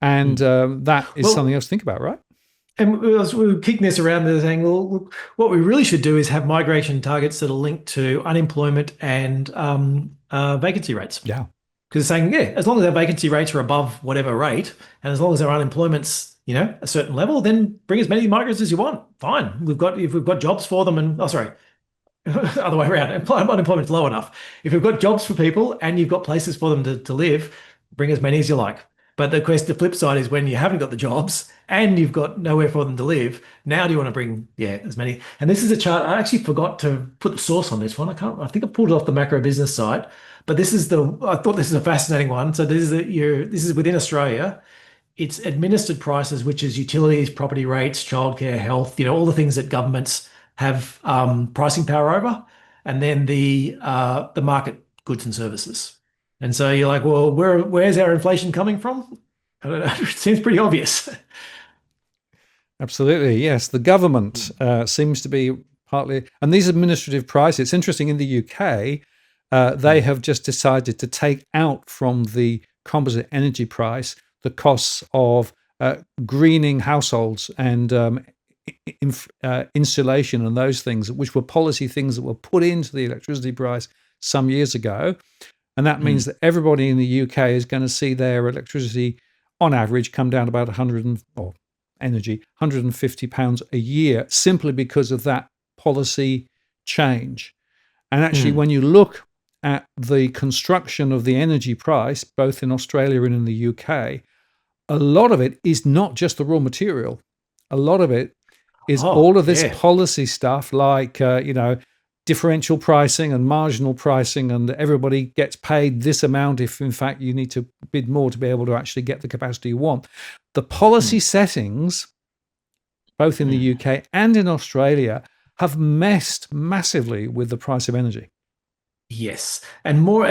and that is something else to think about, right? And we were kicking this around there saying, well, look, what we really should do is have migration targets that are linked to unemployment and vacancy rates. Yeah. Because it's saying, yeah, as long as our vacancy rates are above whatever rate, and as long as our unemployment's, a certain level, then bring as many migrants as you want. Fine. If we've got jobs for them, and other way around. Unemployment's low enough. If you've got jobs for people and you've got places for them to live, bring as many as you like. But the flip side is when you haven't got the jobs and you've got nowhere for them to live, now do you want to bring, as many? And this is a chart. I actually forgot to put the source on this one. I think I pulled it off the macro business site, but I thought this is a fascinating one. So this is within Australia. It's administered prices, which is utilities, property rates, childcare, health, all the things that governments have pricing power over, and then the market goods and services. And so you're like, well, where's our inflation coming from? I don't know. It seems pretty obvious. Absolutely, yes. The government seems to be partly. And these administrative prices, it's interesting, in the UK, they have just decided to take out from the composite energy price the costs of greening households and insulation and those things, which were policy things that were put into the electricity price some years ago. And that means that everybody in the UK is going to see their electricity on average come down about 150 pounds a year, simply because of that policy change. And actually, when you look at the construction of the energy price, both in Australia and in the UK, a lot of it is not just the raw material. A lot of it is all of this policy stuff, like, differential pricing and marginal pricing, and everybody gets paid this amount if, in fact, you need to bid more to be able to actually get the capacity you want. The policy settings, both in the UK and in Australia, have messed massively with the price of energy. Yes, and more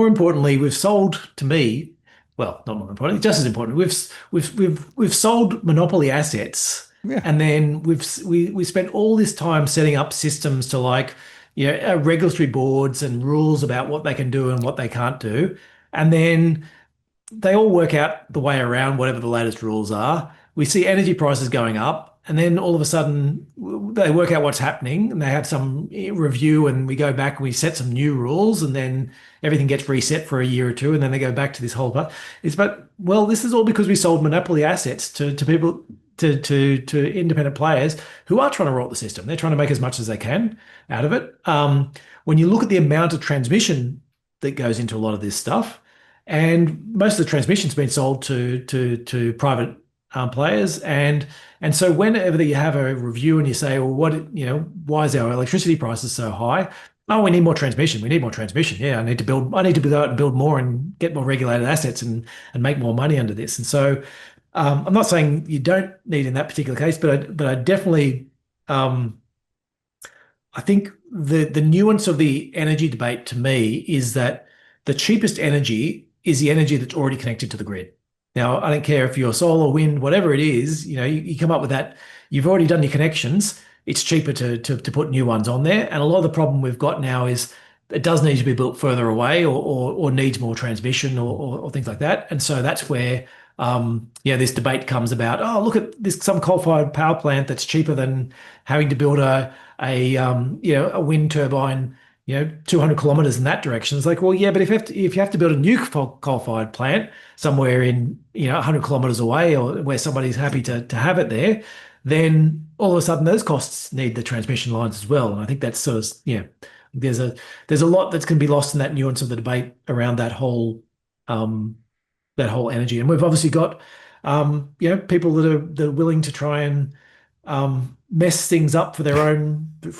importantly, we've sold, to me, well, not more importantly, just as important, we've sold monopoly assets. Yeah. And then we spent all this time setting up systems to, like, regulatory boards and rules about what they can do and what they can't do. And then they all work out the way around whatever the latest rules are. We see energy prices going up, and then all of a sudden they work out what's happening, and they have some review, and we go back and we set some new rules, and then everything gets reset for a year or two, and then they go back to this whole part. This is all because we sold monopoly assets to people, to independent players who are trying to rot the system. They're trying to make as much as they can out of it. When you look at the amount of transmission that goes into a lot of this stuff, and most of the transmission's been sold to private players, and so whenever you have a review and you say, well, why is our electricity prices so high? Oh, we need more transmission. We need more transmission. Yeah, I need to go out and build more and get more regulated assets and make more money under this. And so I'm not saying you don't need in that particular case, but I definitely I think the nuance of the energy debate to me is that the cheapest energy is the energy that's already connected to the grid. Now, I don't care if you're solar, wind, whatever it is, you come up with that. You've already done your connections. It's cheaper to put new ones on there. And a lot of the problem we've got now is it does need to be built further away, or needs more transmission, or things like that. And so that's where this debate comes about. Oh, look at this, some coal-fired power plant that's cheaper than having to build a wind turbine 200 kilometers in that direction. It's like, well, yeah, but if you have to build a new coal-fired plant somewhere in 100 kilometers away, or where somebody's happy to have it there, then all of a sudden those costs need the transmission lines as well. And I think that's sort of there's a lot that's going to be lost in that nuance of the debate around that whole energy. And we've obviously got people that are willing to try and mess things up for their own good.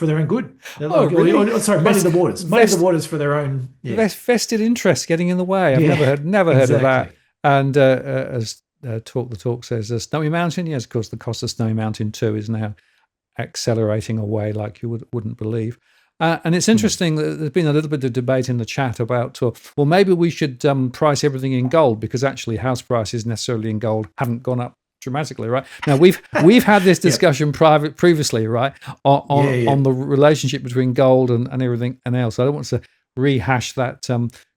Really? Muddy the waters for their own. Yeah. Vested interests getting in the way. I've never heard of that. And as the talk says, Snowy Mountain. Yes, of course, the cost of Snowy Mountain 2 is now accelerating away like you wouldn't believe. And it's interesting that there's been a little bit of debate in the chat about, well, maybe we should price everything in gold, because actually house prices necessarily in gold haven't gone up dramatically, right? Now we've had this discussion previously, right, on the relationship between gold and everything else. I don't want to rehash that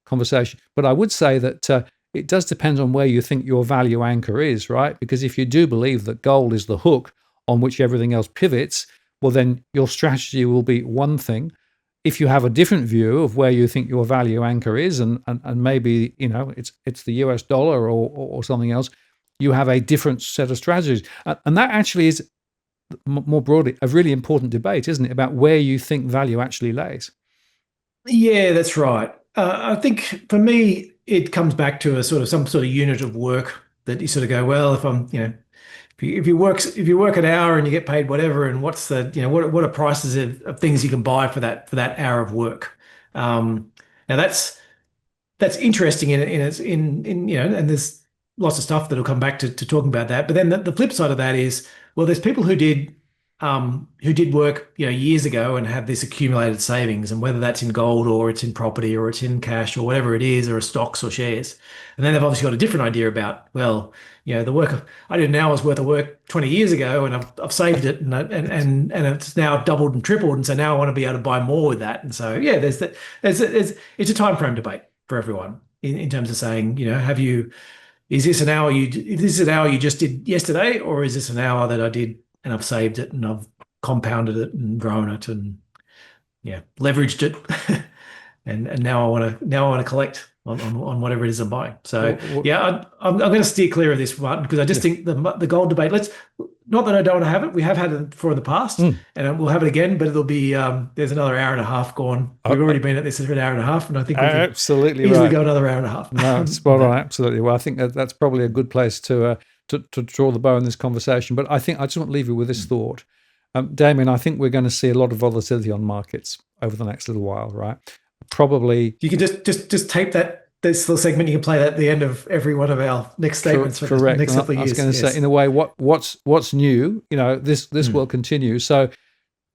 conversation, but I would say that it does depend on where you think your value anchor is, right? Because if you do believe that gold is the hook on which everything else pivots, well, then your strategy will be one thing. If you have a different view of where you think your value anchor is, and maybe it's the US dollar or something else, you have a different set of strategies. And that actually is, more broadly, a really important debate, isn't it, about where you think value actually lays? Yeah, that's right. I think for me, it comes back to some sort of unit of work that you sort of go, well, if I'm, if you work an hour and you get paid whatever, and what's the, what are prices of things you can buy for that hour of work? Now that's interesting and there's lots of stuff that'll come back to talking about that. But then the flip side of that is, well, there's people who did who did work, years ago and have this accumulated savings, and whether that's in gold or it's in property or it's in cash or whatever it is, or stocks or shares. And then they've obviously got a different idea about, well, the work I did now was worth of work 20 years ago, and I've saved it, and it's now doubled and tripled, and so now I want to be able to buy more with that. And so yeah, there's that. It's a time frame debate for everyone in terms of saying, is this an hour you just did yesterday, or is this an hour that I did and I've saved it and I've compounded it and grown it and leveraged it, and now I want to collect on whatever it is I'm buying. So I'm going to steer clear of this one because I just think the gold debate. Not that I don't want to have it. We have had it before in the past, and we'll have it again. But it'll be there's another hour and a half gone. We've already been at this for an hour and a half, and I think we can absolutely easily go another hour and a half. No, spot on, absolutely. Well, I think that's probably a good place to draw the bow in this conversation. But I think I just want to leave you with this thought, Damien. I think we're going to see a lot of volatility on markets over the next little while, right? Probably you can just tape this little segment. You can play that at the end of every one of our next statements for correct. the next couple of years. I was going to say, in a way, what's new? This will continue. So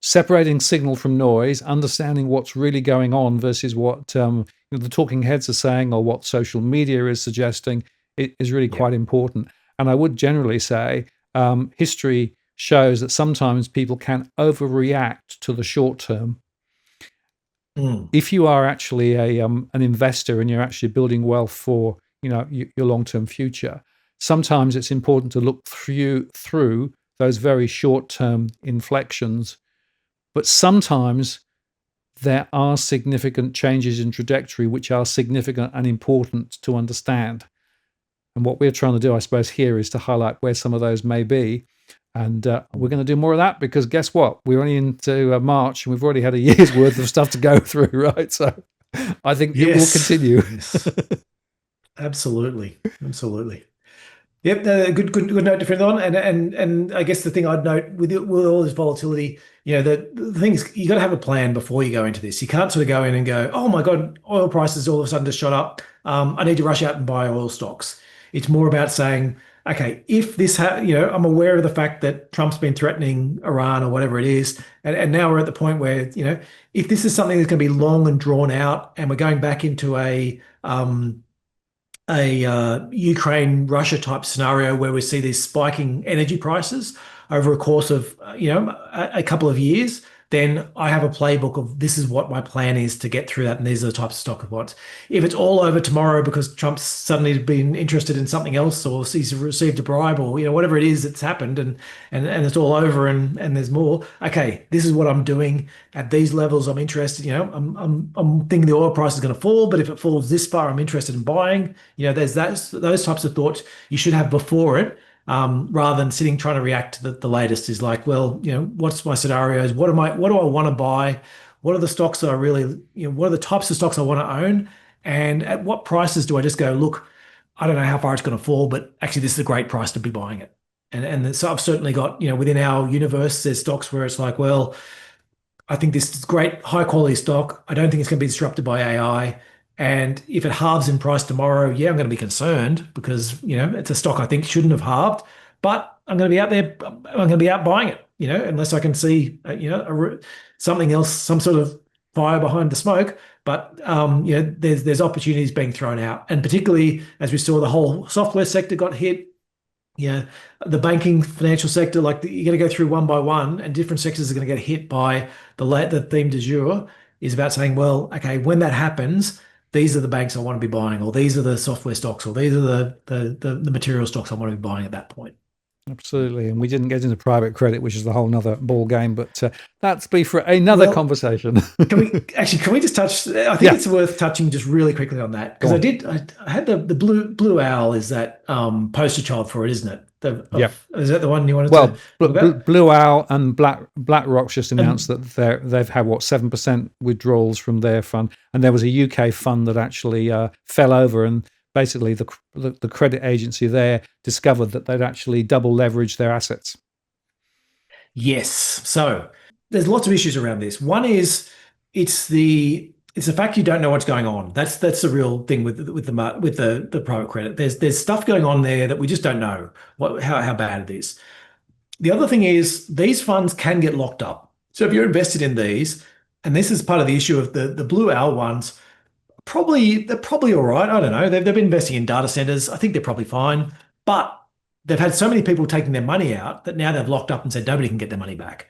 separating signal from noise, understanding what's really going on versus what the talking heads are saying or what social media is suggesting is really quite important. And I would generally say history shows that sometimes people can overreact to the short term. If you are actually an investor and you're actually building wealth for your long-term future, sometimes it's important to look through those very short-term inflections. But sometimes there are significant changes in trajectory which are significant and important to understand. And what we're trying to do, I suppose, here is to highlight where some of those may be. And we're going to do more of that because guess what? We're only into March and we've already had a year's worth of stuff to go through, right? So I think it will continue. Yes. Absolutely. Yep, good note to friend on. And I guess the thing I'd note with all this volatility, the thing is you got to have a plan before you go into this. You can't sort of go in and go, oh my God, oil prices all of a sudden just shot up. I need to rush out and buy oil stocks. It's more about saying, okay, if this, I'm aware of the fact that Trump's been threatening Iran or whatever it is, and now we're at the point where, if this is something that's going to be long and drawn out, and we're going back into a Ukraine-Russia type scenario where we see these spiking energy prices over a course of, a couple of years, then I have a playbook of this is what my plan is to get through that, and these are the types of stock I want. If it's all over tomorrow because Trump's suddenly been interested in something else, or he's received a bribe, or whatever it is that's happened, and it's all over, and there's more. Okay, this is what I'm doing at these levels. I'm interested. I'm thinking the oil price is going to fall, but if it falls this far, I'm interested in buying. There's those types of thoughts you should have before it. Rather than sitting trying to react to the latest is like, well, what's my scenarios? What do I want to buy? What are the stocks that I really, what are the types of stocks I want to own? And at what prices do I just go, look, I don't know how far it's going to fall, but actually this is a great price to be buying it. And so I've certainly got, within our universe, there's stocks where it's like, well, I think this is great, high quality stock. I don't think it's going to be disrupted by AI. And if it halves in price tomorrow, I'm going to be concerned because, it's a stock I think shouldn't have halved, but I'm going to be out there. I'm going to be out buying it, unless I can see, something else, some sort of fire behind the smoke. But, there's opportunities being thrown out. And particularly as we saw, the whole software sector got hit. The banking financial sector, you're going to go through one by one, and different sectors are going to get hit by the theme du jour is about saying, well, okay, when that happens, these are the banks I want to be buying, or these are the software stocks, or these are the material stocks I want to be buying at that point. Absolutely. And we didn't get into private credit, which is a whole nother ball game, but that's be for another conversation. Can we just touch, I think it's worth touching just really quickly on that. Because I had the blue owl is that poster child for it, isn't it? Is that the one you wanted to talk about? Blue Owl and BlackRock's just announced that they've had 7% withdrawals from their fund, and there was a UK fund that actually fell over, and basically the credit agency there discovered that they'd actually double leveraged their assets. Yes. So there's lots of issues around this. One is it's the fact you don't know what's going on. That's the real thing with the private credit. There's stuff going on there that we just don't know how bad it is. The other thing is these funds can get locked up. So if you're invested in these, and this is part of the issue of the blue owl ones, they're probably all right. I don't know. They've been investing in data centers. I think they're probably fine. But they've had so many people taking their money out that now they've locked up and said nobody can get their money back.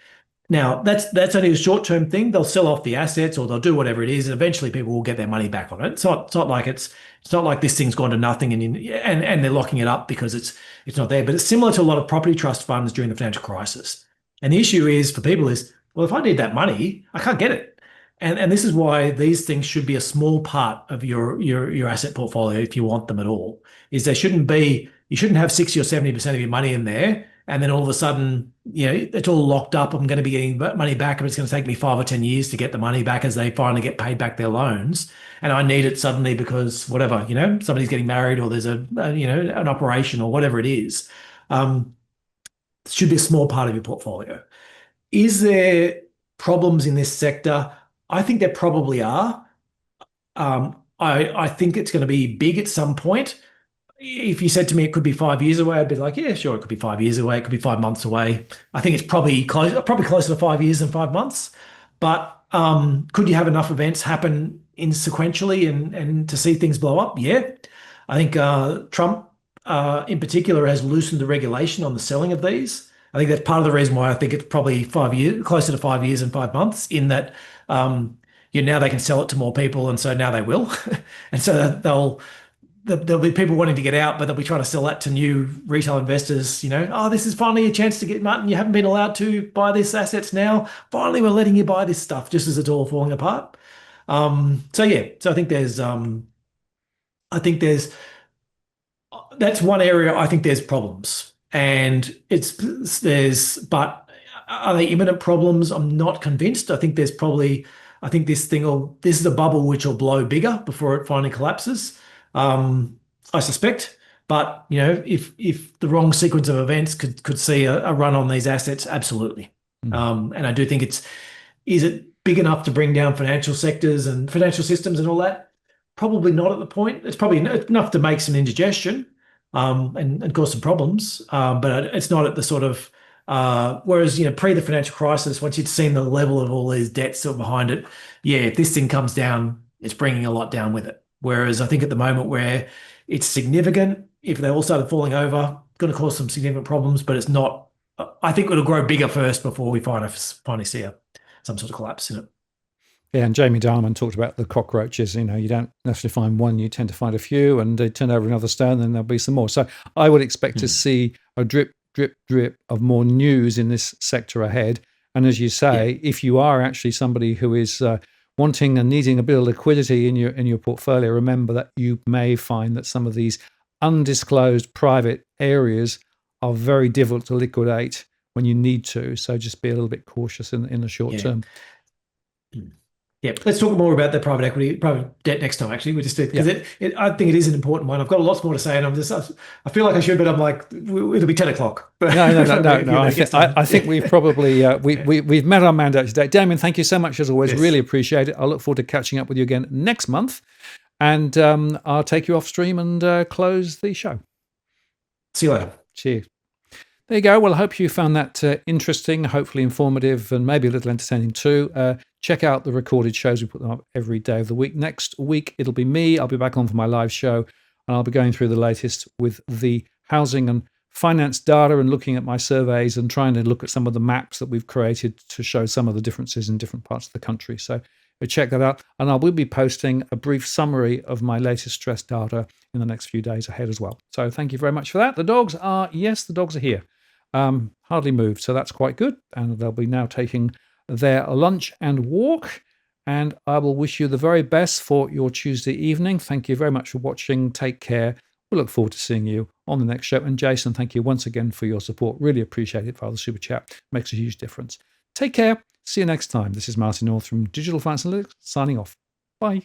Now, that's only a short-term thing. They'll sell off the assets or they'll do whatever it is, and eventually people will get their money back on it. It's not like this thing's gone to nothing and they're locking it up because it's not there. But it's similar to a lot of property trust funds during the financial crisis. And the issue is for people is, well, if I need that money, I can't get it. And this is why these things should be a small part of your asset portfolio if you want them at all. Is you shouldn't have 60 or 70% of your money in there, and then all of a sudden, it's all locked up. I'm going to be getting money back, but it's going to take me 5 or 10 years to get the money back as they finally get paid back their loans. And I need it suddenly because whatever, somebody's getting married or there's an operation or whatever it is. It should be a small part of your portfolio. Is there problems in this sector? I think there probably are. I think it's going to be big at some point. If you said to me it could be 5 years away, I'd be like, yeah, sure, it could be 5 years away. It could be 5 months away. I think it's probably closer to 5 years than 5 months. But could you have enough events happen in sequentially and to see things blow up? Yeah. I think Trump in particular has loosened the regulation on the selling of these. I think that's part of the reason why I think it's probably 5 years, closer to 5 years and 5 months, in that now they can sell it to more people, and so now they will, and so there'll be people wanting to get out, but they'll be trying to sell that to new retail investors. Oh, this is finally a chance to get, Martin. You haven't been allowed to buy this assets now. Finally, we're letting you buy this stuff, just as it's all falling apart. So I think there's that's one area I think there's problems, and but are they imminent problems? I'm not convinced. I think this is a bubble which will blow bigger before it finally collapses. I suspect, but if the wrong sequence of events could see a run on these assets, absolutely. And I do think is it big enough to bring down financial sectors and financial systems and all that? Probably not at the point. It's probably enough to make some indigestion, and cause some problems. But it's not at the sort of, whereas, pre the financial crisis, once you'd seen the level of all these debts that were behind it, if this thing comes down, it's bringing a lot down with it. Whereas I think at the moment where it's significant, if they all started falling over, it's going to cause some significant problems, but it's not. I think it'll grow bigger first before we finally see some sort of collapse in it. Yeah, and Jamie Dimon talked about the cockroaches. You don't necessarily find one, you tend to find a few, and they turn over another stone, and there'll be some more. So I would expect to see a drip, drip, drip of more news in this sector ahead. And as you say, if you are actually somebody who is wanting and needing a bit of liquidity in your portfolio, remember that you may find that some of these undisclosed private areas are very difficult to liquidate when you need to. So just be a little bit cautious in the short term. Yeah, let's talk more about the private debt next time. Actually, we just did, because I think it is an important one. I've got lots more to say, and I feel like I should, but I'm like, it'll be 10 o'clock. No. I think we've probably we've met our mandate today. Damien, thank you so much as always. Yes. Really appreciate it. I look forward to catching up with you again next month, and I'll take you off stream and close the show. See you later. Cheers. There you go. Well, I hope you found that interesting, hopefully informative, and maybe a little entertaining too. Check out the recorded shows. We put them up every day of the week. Next week, it'll be me. I'll be back on for my live show, and I'll be going through the latest with the housing and finance data and looking at my surveys and trying to look at some of the maps that we've created to show some of the differences in different parts of the country. So check that out. And I will be posting a brief summary of my latest stress data in the next few days ahead as well. So thank you very much for that. The dogs are here. Hardly moved, so that's quite good. And they'll be now taking their lunch and walk. And I will wish you the very best for your Tuesday evening. Thank you very much for watching. Take care. We look forward to seeing you on the next show. And Jason, thank you once again for your support. Really appreciate it via the Super Chat. Makes a huge difference. Take care. See you next time. This is Martin North from Digital Finance Analytics signing off. Bye.